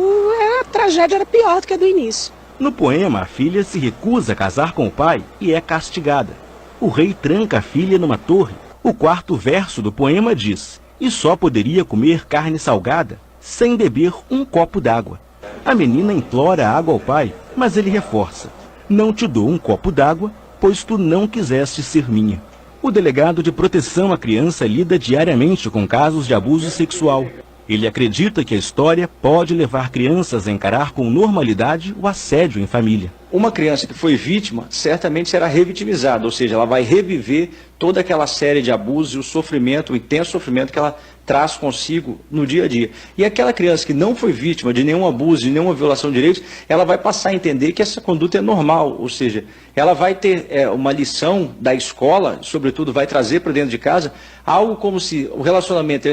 a tragédia era pior do que a do início. No poema, a filha se recusa a casar com o pai e é castigada. O rei tranca a filha numa torre. O quarto verso do poema diz: "E só poderia comer carne salgada sem beber um copo d'água." A menina implora água ao pai, mas ele reforça: "Não te dou um copo d'água, pois tu não quiseste ser minha." O delegado de proteção à criança lida diariamente com casos de abuso sexual. Ele acredita que a história pode levar crianças a encarar com normalidade o assédio em família. Uma criança que foi vítima certamente será revitimizada, ou seja, ela vai reviver toda aquela série de abusos e o sofrimento, o intenso sofrimento que ela traz consigo no dia a dia. E aquela criança que não foi vítima de nenhum abuso, de nenhuma violação de direitos, ela vai passar a entender que essa conduta é normal, ou seja, ela vai ter uma lição da escola, sobretudo vai trazer para dentro de casa, algo como se o relacionamento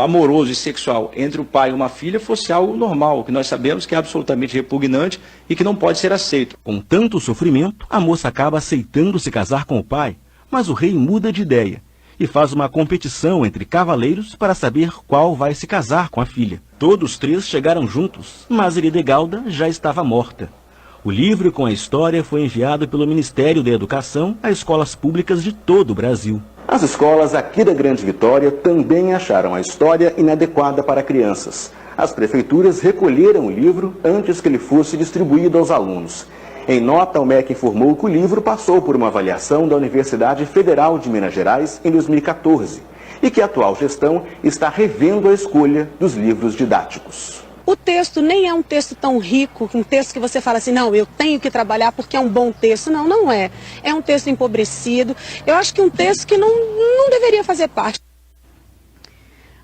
amoroso e sexual entre o pai e uma filha fosse algo normal, que nós sabemos que é absolutamente repugnante e que não pode ser aceito. Com tanto sofrimento, a moça acaba aceitando se casar com o pai, mas o rei muda de ideia e faz uma competição entre cavaleiros para saber qual vai se casar com a filha. Todos 3 chegaram juntos, mas Eridegalda já estava morta. O livro com a história foi enviado pelo Ministério da Educação a escolas públicas de todo o Brasil. As escolas aqui da Grande Vitória também acharam a história inadequada para crianças. As prefeituras recolheram o livro antes que ele fosse distribuído aos alunos. Em nota, o MEC informou que o livro passou por uma avaliação da Universidade Federal de Minas Gerais em 2014 e que a atual gestão está revendo a escolha dos livros didáticos. O texto nem é um texto tão rico, um texto que você fala assim, não, eu tenho que trabalhar porque é um bom texto. Não, não é. É um texto empobrecido. Eu acho que um texto que não deveria fazer parte.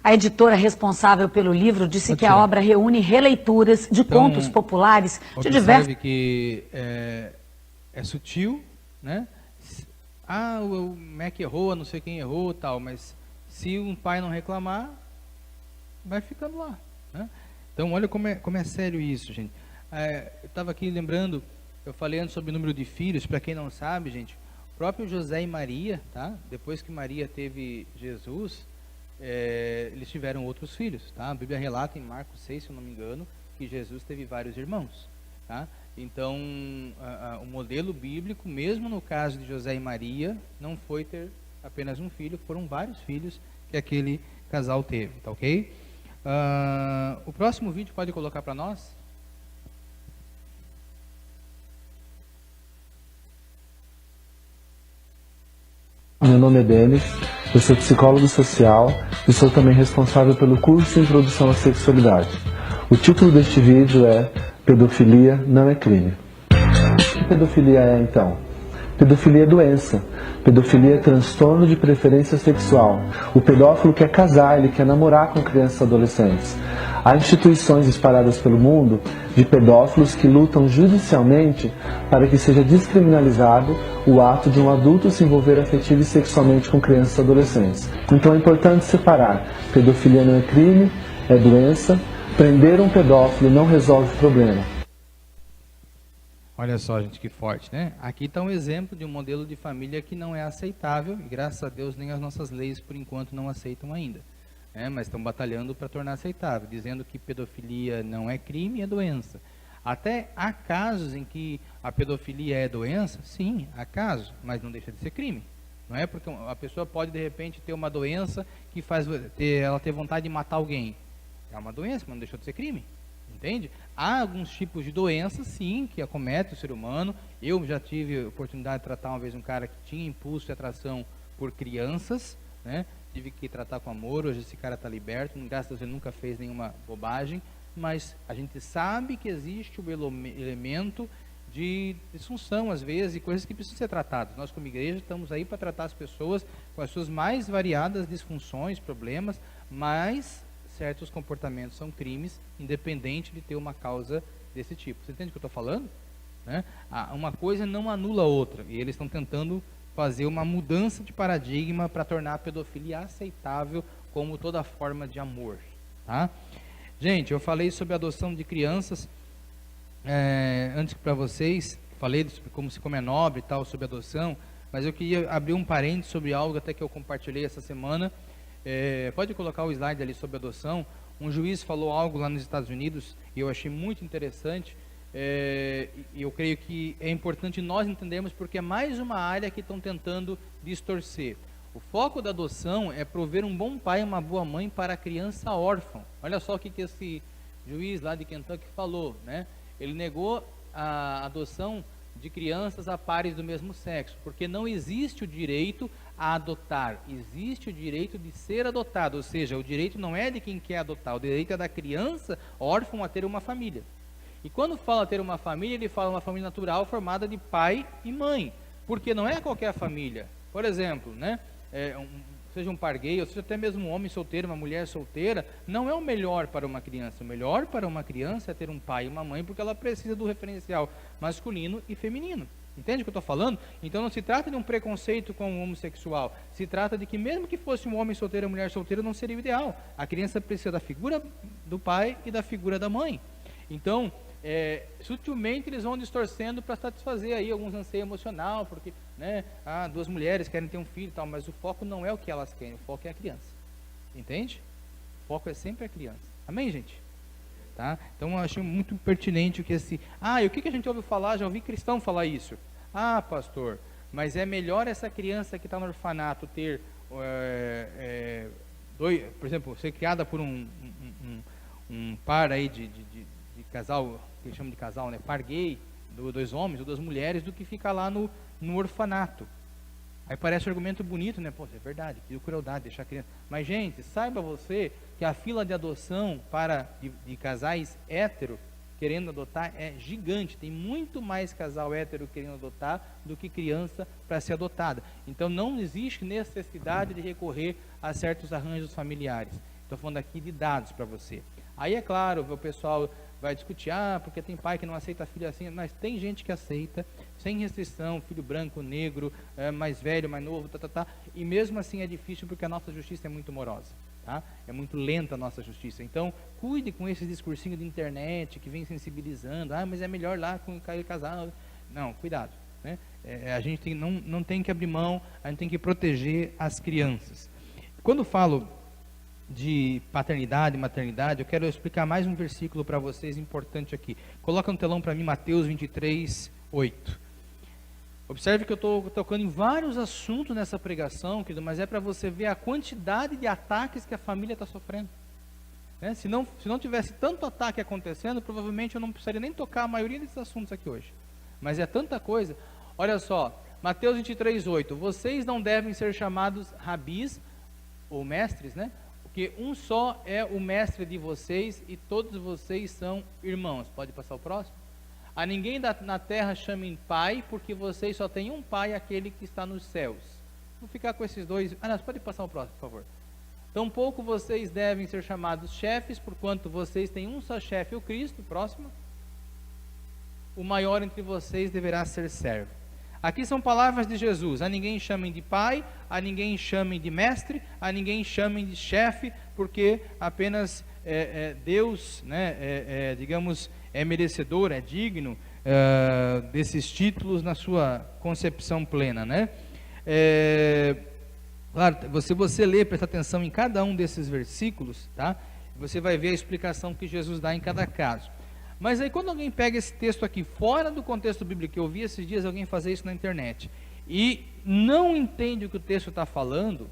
A editora responsável pelo livro disse que a obra reúne releituras de contos populares de diversos... Observe que é sutil, né? O Mac errou, não sei quem errou, tal, mas se um pai não reclamar, vai ficando lá, né? Então, olha como é sério isso, gente. Eu estava aqui lembrando, eu falei antes sobre o número de filhos, para quem não sabe, gente, o próprio José e Maria, tá? Depois que Maria teve Jesus, eles tiveram outros filhos, tá? A Bíblia relata em Marcos 6, se eu não me engano, que Jesus teve vários irmãos, tá? Então, o modelo bíblico, mesmo no caso de José e Maria, não foi ter apenas um filho, foram vários filhos que aquele casal teve, tá ok? O próximo vídeo pode colocar para nós? Meu nome é Denis, eu sou psicólogo social e sou também responsável pelo curso de Introdução à Sexualidade. O título deste vídeo é Pedofilia não é crime. O que pedofilia é então? Pedofilia é doença. Pedofilia é transtorno de preferência sexual. O pedófilo quer casar, ele quer namorar com crianças e adolescentes. Há instituições espalhadas pelo mundo de pedófilos que lutam judicialmente para que seja descriminalizado o ato de um adulto se envolver afetiva e sexualmente com crianças e adolescentes. Então é importante separar. Pedofilia não é crime, é doença. Prender um pedófilo não resolve o problema. Olha só, gente, que forte, né? Aqui está um exemplo de um modelo de família que não é aceitável, e graças a Deus nem as nossas leis, por enquanto, não aceitam ainda. Mas estão batalhando para tornar aceitável, dizendo que pedofilia não é crime, é doença. Até há casos em que a pedofilia é doença, sim, há casos, mas não deixa de ser crime. Não é porque a pessoa pode, de repente, ter uma doença que faz ela ter vontade de matar alguém. É uma doença, mas não deixou de ser crime. Entende? Há alguns tipos de doenças, sim, que acometem o ser humano. Eu já tive a oportunidade de tratar uma vez um cara que tinha impulso e atração por crianças, né? Tive que tratar com amor. Hoje esse cara está liberto, graças a Deus ele nunca fez nenhuma bobagem, mas a gente sabe que existe o elemento de disfunção, às vezes, e coisas que precisam ser tratadas. Nós, como igreja, estamos aí para tratar as pessoas com as suas mais variadas disfunções, problemas, mas certos comportamentos são crimes, independente de ter uma causa desse tipo. Você entende o que eu estou falando? Né? Uma coisa não anula a outra, e eles estão tentando fazer uma mudança de paradigma para tornar a pedofilia aceitável como toda forma de amor. Tá? Gente, eu falei sobre a adoção de crianças antes para vocês, falei sobre como é nobre e tal, sobre adoção, mas eu queria abrir um parênteses sobre algo até que eu compartilhei essa semana. Pode colocar o slide ali sobre adoção. Um juiz falou algo lá nos Estados Unidos e eu achei muito interessante, e eu creio que é importante nós entendermos, porque é mais uma área que estão tentando distorcer. O foco da adoção é prover um bom pai e uma boa mãe para a criança órfã. Olha só o que esse juiz lá de Kentucky falou, né? Ele negou a adoção de crianças a pares do mesmo sexo, porque não existe o direito a adotar, existe o direito de ser adotado, ou seja, o direito não é de quem quer adotar, o direito é da criança órfã a ter uma família. E quando fala ter uma família, ele fala uma família natural formada de pai e mãe, porque não é qualquer família. Por exemplo, né, seja um par gay, ou seja até mesmo um homem solteiro, uma mulher solteira, não é o melhor para uma criança. O melhor para uma criança é ter um pai e uma mãe, porque ela precisa do referencial masculino e feminino. Entende o que eu estou falando? Então não se trata de um preconceito com o homossexual, se trata de que mesmo que fosse um homem solteiro ou mulher solteira, não seria o ideal. A criança precisa da figura do pai e da figura da mãe. Então, sutilmente eles vão distorcendo para satisfazer aí alguns anseios emocional, porque, né, duas mulheres querem ter um filho e tal, mas o foco não é o que elas querem, o foco é a criança. Entende? O foco é sempre a criança. Amém, gente? Tá? Então eu acho muito pertinente o que e o que a gente ouve falar, já ouvi cristão falar isso. Pastor, mas é melhor essa criança que está no orfanato ter, por exemplo, ser criada por um par aí de casal, que eles chamam de casal, né, par gay, dois homens ou duas mulheres, do que ficar lá no orfanato. Aí parece um argumento bonito, né? Pô, é verdade, que crueldade deixar a criança. Mas, gente, saiba você que a fila de adoção de casais hétero querendo adotar é gigante. Tem muito mais casal hétero querendo adotar do que criança para ser adotada. Então não existe necessidade de recorrer a certos arranjos familiares. Estou falando aqui de dados para você. Aí, é claro, o pessoal vai discutir, porque tem pai que não aceita filho assim, mas tem gente que aceita, sem restrição, filho branco, negro, mais velho, mais novo, e mesmo assim é difícil porque a nossa justiça é muito morosa, tá? É muito lenta a nossa justiça. Então, cuide com esse discursinho de internet que vem sensibilizando, mas é melhor lá com o casal. Não, cuidado, né? A gente não tem que abrir mão, a gente tem que proteger as crianças. Quando falo de paternidade e maternidade, eu quero explicar mais um versículo para vocês importante aqui. Coloca no telão para mim Mateus 23, 8. Observe que eu estou tocando em vários assuntos nessa pregação, querido, mas é para você ver a quantidade de ataques que a família está sofrendo. Né? Se não tivesse tanto ataque acontecendo, provavelmente eu não precisaria nem tocar a maioria desses assuntos aqui hoje. Mas é tanta coisa. Olha só, Mateus 23, 8. Vocês não devem ser chamados rabis ou mestres, né? Porque um só é o mestre de vocês e todos vocês são irmãos. Pode passar o próximo? A ninguém na terra chamem pai, porque vocês só têm um pai, aquele que está nos céus. Vou ficar com esses dois. Não, pode passar o próximo, por favor. Tampouco vocês devem ser chamados chefes, porquanto vocês têm um só chefe, o Cristo. Próximo. O maior entre vocês deverá ser servo. Aqui são palavras de Jesus. A ninguém chamem de pai, a ninguém chamem de mestre, a ninguém chamem de chefe, porque apenas Deus, né, digamos, é merecedor, é digno desses títulos na sua concepção plena, né? Claro, se você ler, prestar atenção em cada um desses versículos, tá? Você vai ver a explicação que Jesus dá em cada caso. Mas aí quando alguém pega esse texto aqui fora do contexto bíblico, eu vi esses dias alguém fazer isso na internet, e não entende o que o texto está falando,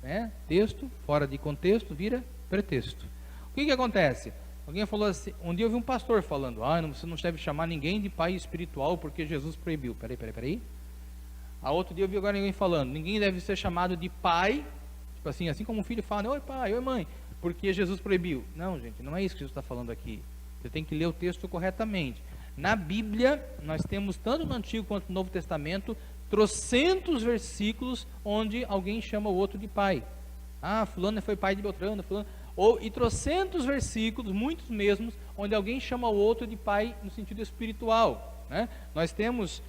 né? Texto fora de contexto vira pretexto. O que acontece? Alguém falou assim, um dia eu vi um pastor falando, você não deve chamar ninguém de pai espiritual porque Jesus proibiu. Peraí. A outro dia eu vi agora alguém falando, ninguém deve ser chamado de pai, tipo assim como um filho fala, oi pai, oi mãe, porque Jesus proibiu. Não, gente, não é isso que Jesus está falando aqui. Você tem que ler o texto corretamente. Na Bíblia, nós temos, tanto no Antigo quanto no Novo Testamento, trocentos versículos onde alguém chama o outro de pai. Fulano foi pai de Beltrano, fulano. E trocentos versículos, muitos mesmos, onde alguém chama o outro de pai no sentido espiritual. Né? Nós temos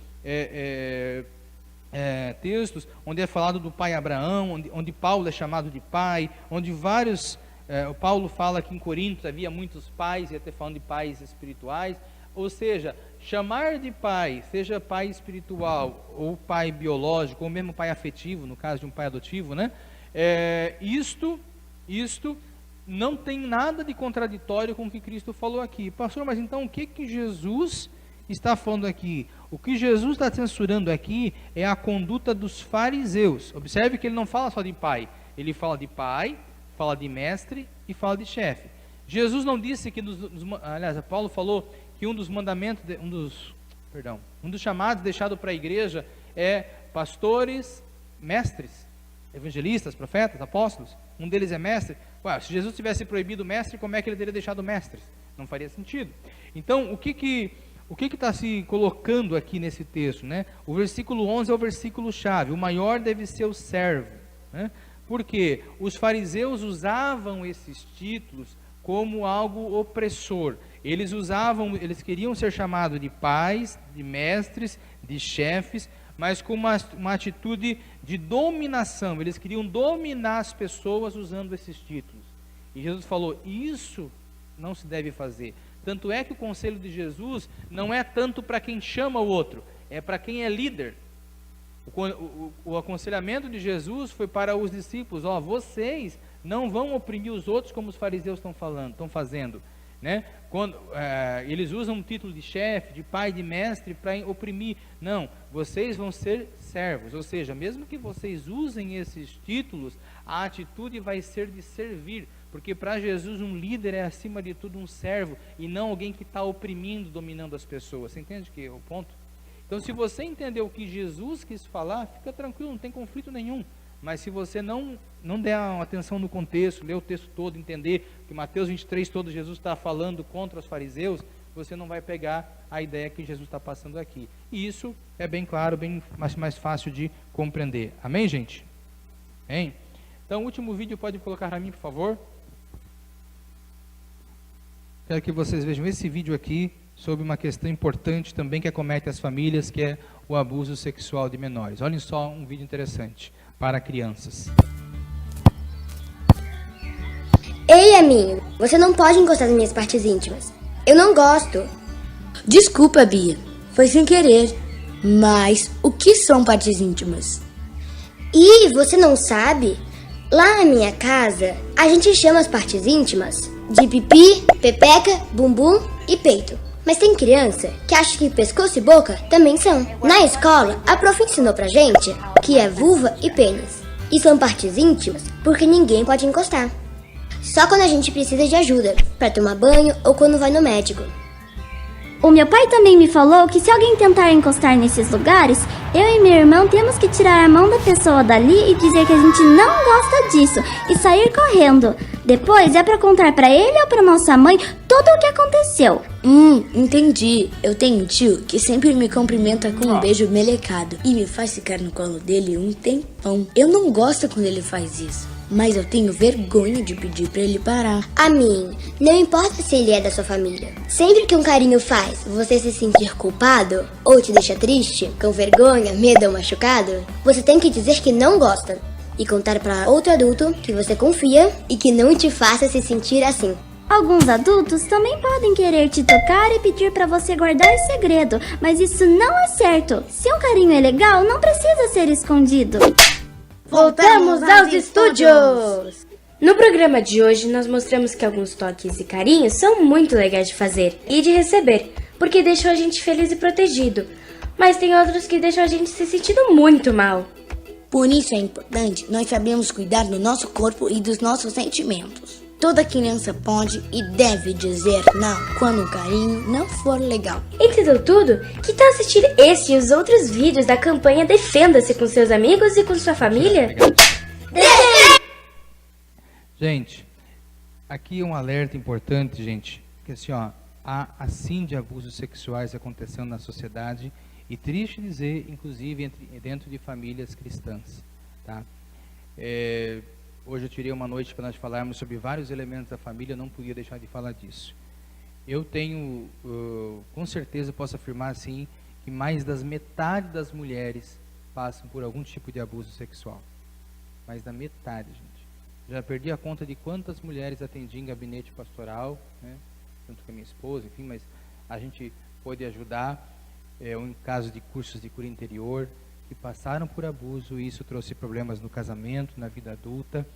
textos onde é falado do pai Abraão, onde Paulo é chamado de pai, onde vários... o Paulo fala que em Corinto havia muitos pais, e até falando de pais espirituais, ou seja, chamar de pai, seja pai espiritual, ou pai biológico, ou mesmo pai afetivo, no caso de um pai adotivo, né? Isto não tem nada de contraditório com o que Cristo falou aqui. Pastor, mas então o que Jesus está falando aqui? O que Jesus está censurando aqui é a conduta dos fariseus. Observe que ele não fala só de pai, ele fala de pai, fala de mestre e fala de chefe. Jesus não disse que, aliás, Paulo falou que um dos mandamentos, um dos chamados deixado para a igreja é pastores, mestres, evangelistas, profetas, apóstolos. Um deles é mestre. Se Jesus tivesse proibido mestre, como é que ele teria deixado mestres? Não faria sentido. Então, o que está se colocando aqui nesse texto, né? O versículo 11 é o versículo chave. O maior deve ser o servo, né? Porque os fariseus usavam esses títulos como algo opressor. Eles queriam ser chamados de pais, de mestres, de chefes, mas com uma atitude de dominação. Eles queriam dominar as pessoas usando esses títulos. E Jesus falou, isso não se deve fazer. Tanto é que o conselho de Jesus não é tanto para quem chama o outro, é para quem é líder. O aconselhamento de Jesus foi para os discípulos, vocês não vão oprimir os outros como os fariseus estão fazendo, né? Quando eles usam um título de chefe, de pai, de mestre para oprimir. Não, vocês vão ser servos, ou seja, mesmo que vocês usem esses títulos, a atitude vai ser de servir, porque para Jesus um líder é acima de tudo um servo e não alguém que está oprimindo, dominando as pessoas. Você entende que é o ponto? Então, se você entender o que Jesus quis falar, fica tranquilo, não tem conflito nenhum. Mas se você não der atenção no contexto, ler o texto todo, entender que Mateus 23 todo Jesus está falando contra os fariseus, você não vai pegar a ideia que Jesus está passando aqui. E isso é bem claro, bem mais fácil de compreender. Amém, gente? Amém? Então, o último vídeo pode colocar para mim, por favor. quero que vocês vejam esse vídeo aqui sobre uma questão importante também que acomete as famílias, que é o abuso sexual de menores. Olhem só um vídeo interessante para crianças. Ei, amigo, você não pode encostar nas minhas partes íntimas. Eu não gosto. Desculpa, Bia. Foi sem querer. Mas o que são partes íntimas? Ih, você não sabe? Lá na minha casa, a gente chama as partes íntimas de pipi, pepeca, bumbum e peito. Mas tem criança que acha que pescoço e boca também são. Na escola, a prof ensinou pra gente que é vulva e pênis. E são partes íntimas porque ninguém pode encostar. Só quando a gente precisa de ajuda, pra tomar banho ou quando vai no médico. O meu pai também me falou que se alguém tentar encostar nesses lugares, eu e meu irmão temos que tirar a mão da pessoa dali e dizer que a gente não gosta disso e sair correndo. Depois é pra contar pra ele ou pra nossa mãe tudo o que aconteceu. Entendi. Eu tenho um tio que sempre me cumprimenta com um beijo melecado e me faz ficar no colo dele um tempão. Eu não gosto quando ele faz isso, mas eu tenho vergonha de pedir pra ele parar. A mim, não importa se ele é da sua família. Sempre que um carinho faz você se sentir culpado ou te deixa triste, com vergonha, medo ou machucado, você tem que dizer que não gosta e contar pra outro adulto que você confia e que não te faça se sentir assim. Alguns adultos também podem querer te tocar e pedir pra você guardar segredo, mas isso não é certo. Se um carinho é legal, não precisa ser escondido. Voltamos aos estúdios! No programa de hoje, nós mostramos que alguns toques e carinhos são muito legais de fazer e de receber, porque deixam a gente feliz e protegido. Mas tem outros que deixam a gente se sentindo muito mal. Por isso é importante nós sabermos cuidar do nosso corpo e dos nossos sentimentos. Toda criança pode e deve dizer não quando o carinho não for legal. Entendeu tudo? Que tal assistir este e os outros vídeos da campanha Defenda-se com seus amigos e com sua família? Gente, aqui um alerta importante, gente, que assim, ó, há assim de abusos sexuais acontecendo na sociedade e triste dizer, inclusive dentro de famílias cristãs, tá? Hoje eu tirei uma noite para nós falarmos sobre vários elementos da família, não podia deixar de falar disso. Eu tenho, com certeza posso afirmar assim, que mais da metade das mulheres passam por algum tipo de abuso sexual. Mais da metade, gente. Já perdi a conta de quantas mulheres atendi em gabinete pastoral, né, junto com a minha esposa, enfim, mas a gente pôde ajudar, em caso de cursos de cura interior, que passaram por abuso, e isso trouxe problemas no casamento, na vida adulta,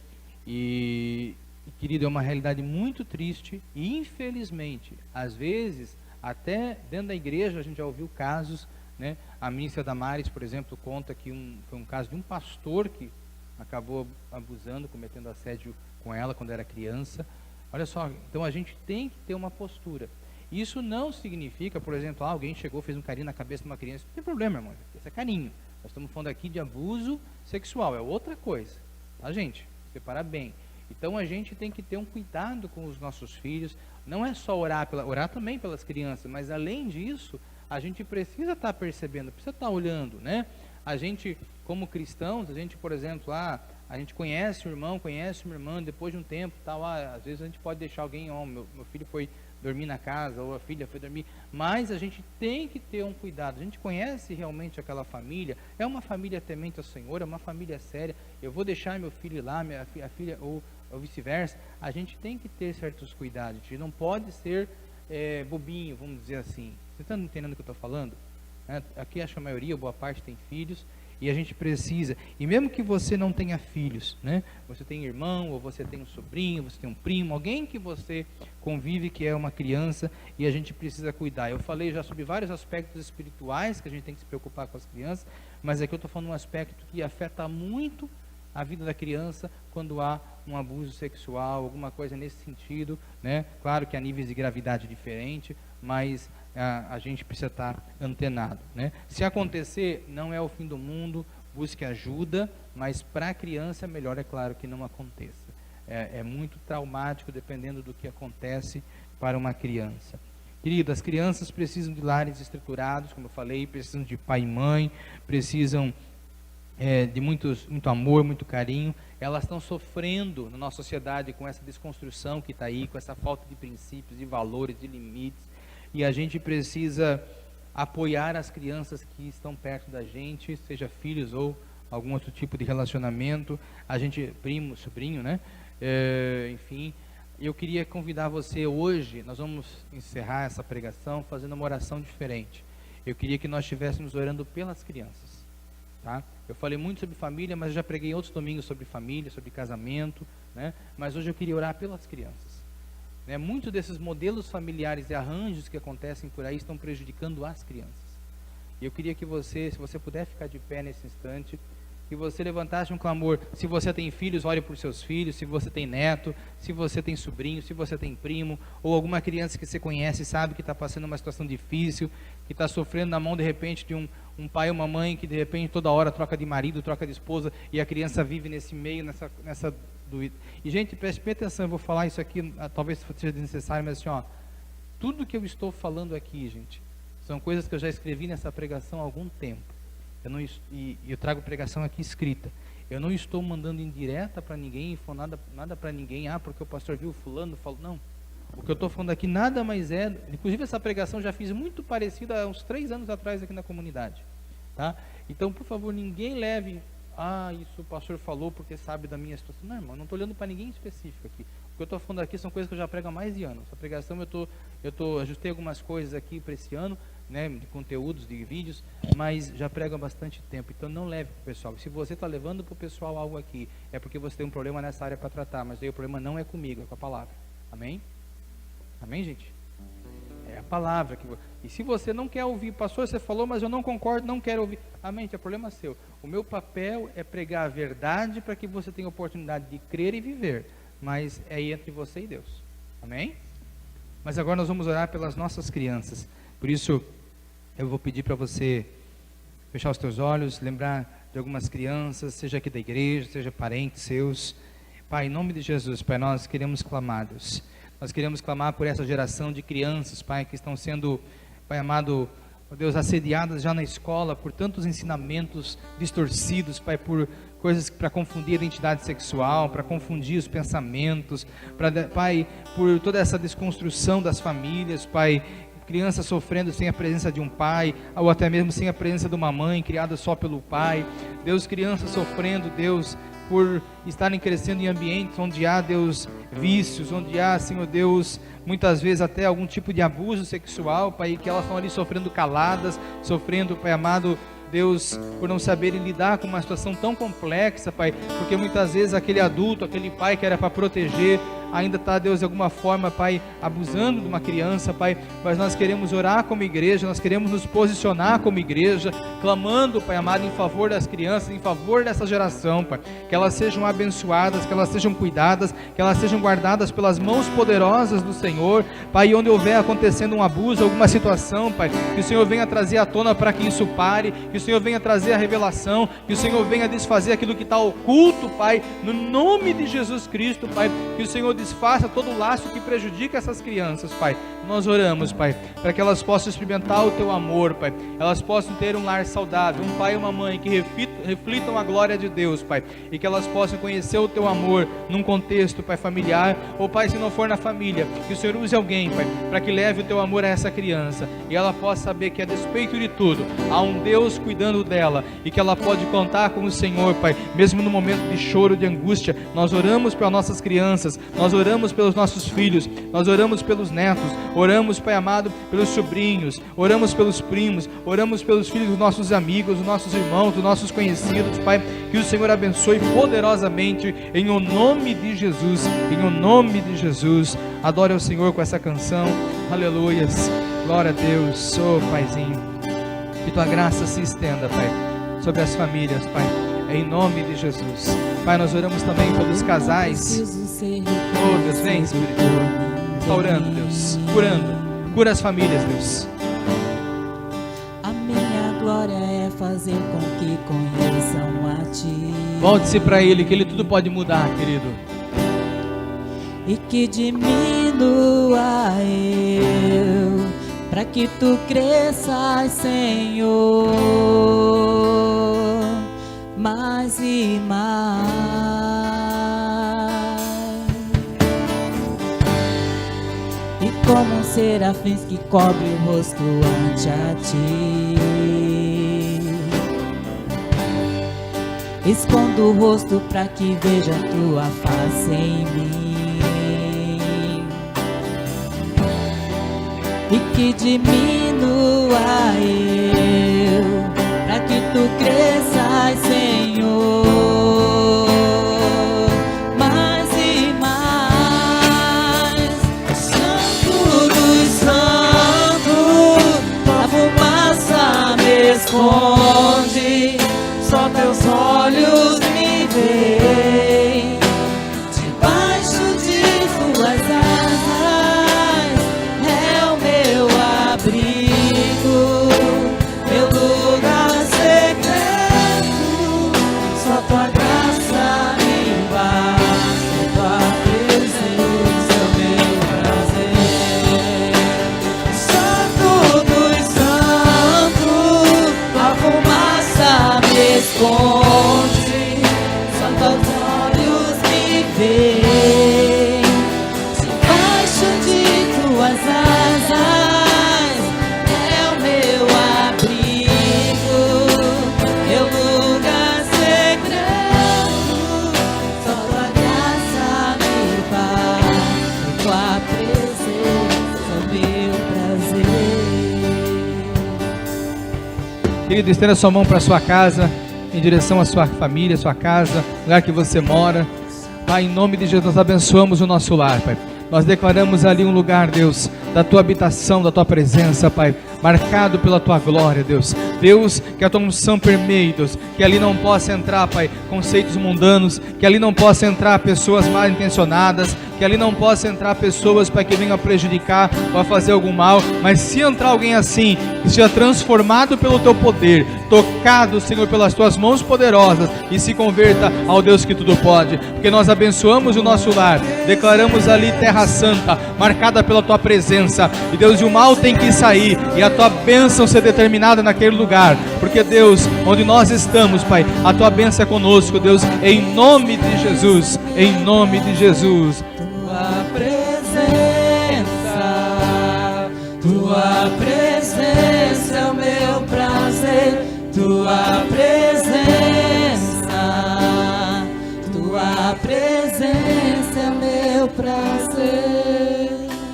e querido, é uma realidade muito triste, e infelizmente, às vezes, até dentro da igreja a gente já ouviu casos, né? A ministra Damares, por exemplo, conta que foi um caso de um pastor que acabou abusando, cometendo assédio com ela quando era criança. Olha só, então a gente tem que ter uma postura. Isso não significa, por exemplo, alguém chegou, fez um carinho na cabeça de uma criança. Não tem problema, irmão, isso é carinho. Nós estamos falando aqui de abuso sexual, é outra coisa, tá, gente? Separar bem. Então a gente tem que ter um cuidado com os nossos filhos. Não é só orar também pelas crianças, mas além disso, a gente precisa estar percebendo, precisa estar olhando, né? A gente, como cristãos, a gente, por exemplo, a gente conhece o irmão, conhece uma irmã, depois de um tempo, tal, às vezes a gente pode deixar alguém, meu filho foi dormir na casa, ou a filha foi dormir, mas a gente tem que ter um cuidado. A gente conhece realmente aquela família, é uma família temente ao Senhor, é uma família séria. Eu vou deixar meu filho lá, a filha, ou vice-versa. A gente tem que ter certos cuidados, a gente não pode ser bobinho, vamos dizer assim. Você está entendendo o que eu estou falando? Aqui acho que a maioria, boa parte tem filhos, e a gente precisa, e mesmo que você não tenha filhos, né? Você tem irmão, ou você tem um sobrinho, você tem um primo, alguém que você convive que é uma criança, e a gente precisa cuidar. Eu falei já sobre vários aspectos espirituais que a gente tem que se preocupar com as crianças, mas aqui eu estou falando um aspecto que afeta muito a vida da criança quando há um abuso sexual, alguma coisa nesse sentido, né? Claro que há níveis de gravidade diferente, mas a gente precisa estar antenado, né? Se acontecer, não é o fim do mundo, busque ajuda, mas para a criança é melhor, é claro, que não aconteça. É muito traumático dependendo do que acontece para uma criança. Querido, as crianças precisam de lares estruturados, como eu falei, precisam de pai e mãe, precisam de muito amor, muito carinho, elas estão sofrendo na nossa sociedade com essa desconstrução que está aí, com essa falta de princípios, de valores, de limites, e a gente precisa apoiar as crianças que estão perto da gente, seja filhos ou algum outro tipo de relacionamento, a gente, primo, sobrinho, né? Enfim, eu queria convidar você hoje, nós vamos encerrar essa pregação fazendo uma oração diferente. Eu queria que nós estivéssemos orando pelas crianças, tá? Eu falei muito sobre família, mas eu já preguei outros domingos sobre família, sobre casamento, né? Mas hoje eu queria orar pelas crianças. Né? Muitos desses modelos familiares e arranjos que acontecem por aí estão prejudicando as crianças. E eu queria que você, se você puder ficar de pé nesse instante, que você levantasse um clamor. Se você tem filhos, ore por seus filhos. Se você tem neto, se você tem sobrinho, se você tem primo, ou alguma criança que você conhece e sabe que está passando uma situação difícil, que está sofrendo na mão de repente de um pai ou uma mãe que de repente toda hora troca de marido, troca de esposa, e a criança vive nesse meio, nessa dúvida. E gente, preste atenção, eu vou falar isso aqui, talvez seja desnecessário, mas assim, ó, tudo que eu estou falando aqui, gente, são coisas que eu já escrevi nessa pregação há algum tempo. Eu trago pregação aqui escrita. Eu não estou mandando indireta para ninguém, nada para ninguém, porque o pastor viu fulano, falou, não. O que eu estou falando aqui nada mais é, inclusive essa pregação eu já fiz muito parecida há uns 3 anos atrás aqui na comunidade, tá? Então, por favor, ninguém leve, isso o pastor falou porque sabe da minha situação. Não, irmão, não estou olhando para ninguém específico aqui. O que eu estou falando aqui são coisas que eu já prego há mais de anos. Essa pregação eu ajustei algumas coisas aqui para esse ano, né, de conteúdos, de vídeos, mas já prego há bastante tempo. Então não leve para o pessoal. Se você está levando para o pessoal algo aqui, é porque você tem um problema nessa área para tratar, mas aí o problema não é comigo, é com a palavra. Amém? Amém, gente? É a palavra que... E se você não quer ouvir, pastor, você falou, mas eu não concordo, não quero ouvir. Amém, é problema seu. O meu papel é pregar a verdade para que você tenha oportunidade de crer e viver, mas é entre você e Deus. Amém? Mas agora nós vamos orar pelas nossas crianças. Por isso, eu vou pedir para você fechar os teus olhos, lembrar de algumas crianças, seja aqui da igreja, seja parentes seus. Pai, em nome de Jesus, Pai, nós queremos clamar, Deus. Nós queremos clamar por essa geração de crianças, Pai, que estão sendo, Pai amado, Deus, assediadas já na escola por tantos ensinamentos distorcidos, Pai, por coisas para confundir a identidade sexual, para confundir os pensamentos, Pai, por toda essa desconstrução das famílias, Pai, crianças sofrendo sem a presença de um pai, ou até mesmo sem a presença de uma mãe, criada só pelo pai. Deus, crianças sofrendo, Deus, por estarem crescendo em ambientes onde há, Deus, vícios, onde há, Senhor Deus, muitas vezes até algum tipo de abuso sexual, Pai, que elas estão ali sofrendo caladas, sofrendo, Pai amado, Deus, por não saberem lidar com uma situação tão complexa, Pai, porque muitas vezes aquele adulto, aquele pai que era para proteger, ainda está, Deus, de alguma forma, Pai, abusando de uma criança, Pai, mas nós queremos orar como igreja, nós queremos nos posicionar como igreja, clamando, Pai amado, em favor das crianças, em favor dessa geração, Pai, que elas sejam abençoadas, que elas sejam cuidadas, que elas sejam guardadas pelas mãos poderosas do Senhor, Pai, e onde houver acontecendo um abuso, alguma situação, Pai, que o Senhor venha trazer à tona para que isso pare, que o Senhor venha trazer a revelação, que o Senhor venha desfazer aquilo que está oculto, Pai, no nome de Jesus Cristo, Pai, que o Senhor desfaça todo o laço que prejudica essas crianças, Pai. Nós oramos, Pai, para que elas possam experimentar o Teu amor, Pai, elas possam ter um lar saudável, um pai e uma mãe que reflitam a glória de Deus, Pai, e que elas possam conhecer o Teu amor num contexto, Pai, familiar, ou Pai, se não for na família, que o Senhor use alguém, Pai, para que leve o Teu amor a essa criança, e ela possa saber que a despeito de tudo, há um Deus cuidando dela, e que ela pode contar com o Senhor, Pai, mesmo no momento de choro, de angústia. Nós oramos pelas nossas crianças, nós oramos pelos nossos filhos, nós oramos pelos netos, oramos, Pai amado, pelos sobrinhos, oramos pelos primos, oramos pelos filhos dos nossos amigos, dos nossos irmãos, dos nossos conhecidos, Pai, que o Senhor abençoe poderosamente, em o nome de Jesus, em o nome de Jesus. Adore ao Senhor com essa canção, aleluias, glória a Deus, Paizinho, que Tua graça se estenda, Pai, sobre as famílias, Pai, em nome de Jesus. Pai, nós oramos também pelos casais. Oh, Deus, vem, Espírito. Está orando, Deus, cura as famílias, Deus. A minha glória é fazer com que conheçam a Ti. Volte-se para Ele, que Ele tudo pode mudar, querido. E que diminua eu, para que Tu cresças, Senhor. mais e mais. E como um serafins que cobre o rosto ante a ti, escondo o rosto pra que veja tua face em mim, e que diminua eu, pra que tu cresças, Senhor, mais e mais. Santo dos santos, a fumaça me esconde, só teus olhos me veem, debaixo de tuas asas é o meu abrigo, meu lugar secreto, só tua graça me basta, tua presença é o meu prazer. Santo dos santos, a fumaça me esconde, só teus olhos me veem, debaixo de tuas asas é o meu abrigo, meu lugar secreto, só tua graça me basta, tua presença é o meu prazer. Querido, estenda sua mão para sua casa, em direção à sua família, à sua casa, lugar que você mora. Pai, em nome de Jesus, nós abençoamos o nosso lar, Pai. Nós declaramos ali um lugar, Deus, da tua habitação, da tua presença, Pai, marcado pela tua glória, Deus. Deus, que a tua unção permeie, Deus, que ali não possa entrar, Pai, conceitos mundanos, que ali não possa entrar pessoas mal intencionadas, que ali não possa entrar pessoas, Pai, que venham a prejudicar ou a fazer algum mal, mas se entrar alguém assim, que seja transformado pelo teu poder, tocado, Senhor, pelas tuas mãos poderosas e se converta ao Deus que tudo pode, porque nós abençoamos o nosso lar, declaramos ali terra santa, marcada pela tua presença, e Deus, o mal tem que sair, e a tua bênção ser determinada naquele lugar, porque Deus, onde nós estamos, Pai, a tua bênção é conosco, Deus, em nome de Jesus, em nome de Jesus. Tua presença é o meu prazer, tua presença é o meu prazer.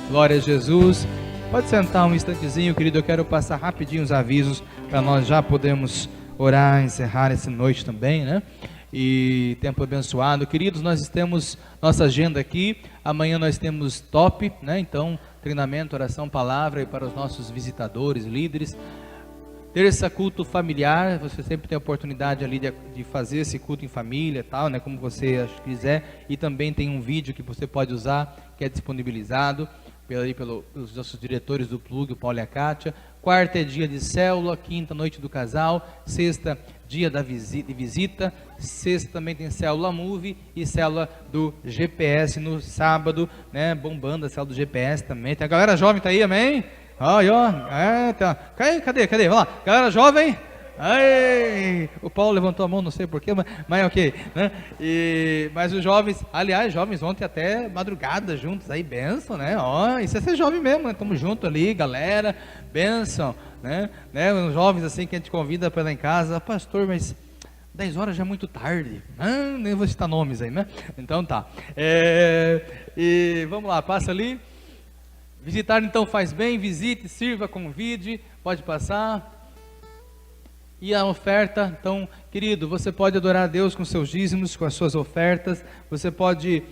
Glória a Jesus. Pode sentar um instantezinho, querido, eu quero passar rapidinho os avisos, para nós já podermos orar, encerrar essa noite também, né? E tempo abençoado. Queridos, nós temos nossa agenda aqui, amanhã nós temos top, né? Então, treinamento, oração, palavra, e para os nossos visitadores, líderes. Terça, culto familiar, você sempre tem a oportunidade ali de fazer esse culto em família, tal, né? Como você quiser, e também tem um vídeo que você pode usar, que é disponibilizado pelos nossos diretores do Plug, o Paulo e a Kátia. Quarta é dia de célula, quinta, noite do casal, sexta, dia de visita, sexta também tem célula Move e célula do GPS no sábado, né? Bombando a célula do GPS também. Tem a galera jovem, tá aí, amém? Aí, ó, tá. Cadê? Vai lá, galera jovem. Ai, o Paulo levantou a mão, não sei porquê, mas ok, né? Mas os jovens, aliás, jovens ontem até madrugada juntos, aí bênção, né? Ó, isso é ser jovem mesmo, né? Tamo junto ali, galera, bênção, né? Os jovens assim que a gente convida para ir lá em casa, pastor, mas 10 horas já é muito tarde, nem vou citar nomes aí, né? Então tá, e vamos lá, passa ali. Visitar então faz bem, visite, sirva, convide, pode passar. E a oferta, então, querido, você pode adorar a Deus com seus dízimos, com as suas ofertas, você pode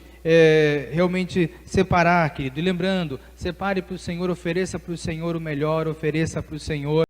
realmente separar, querido. E lembrando, separe para o Senhor, ofereça para o Senhor o melhor, ofereça para o Senhor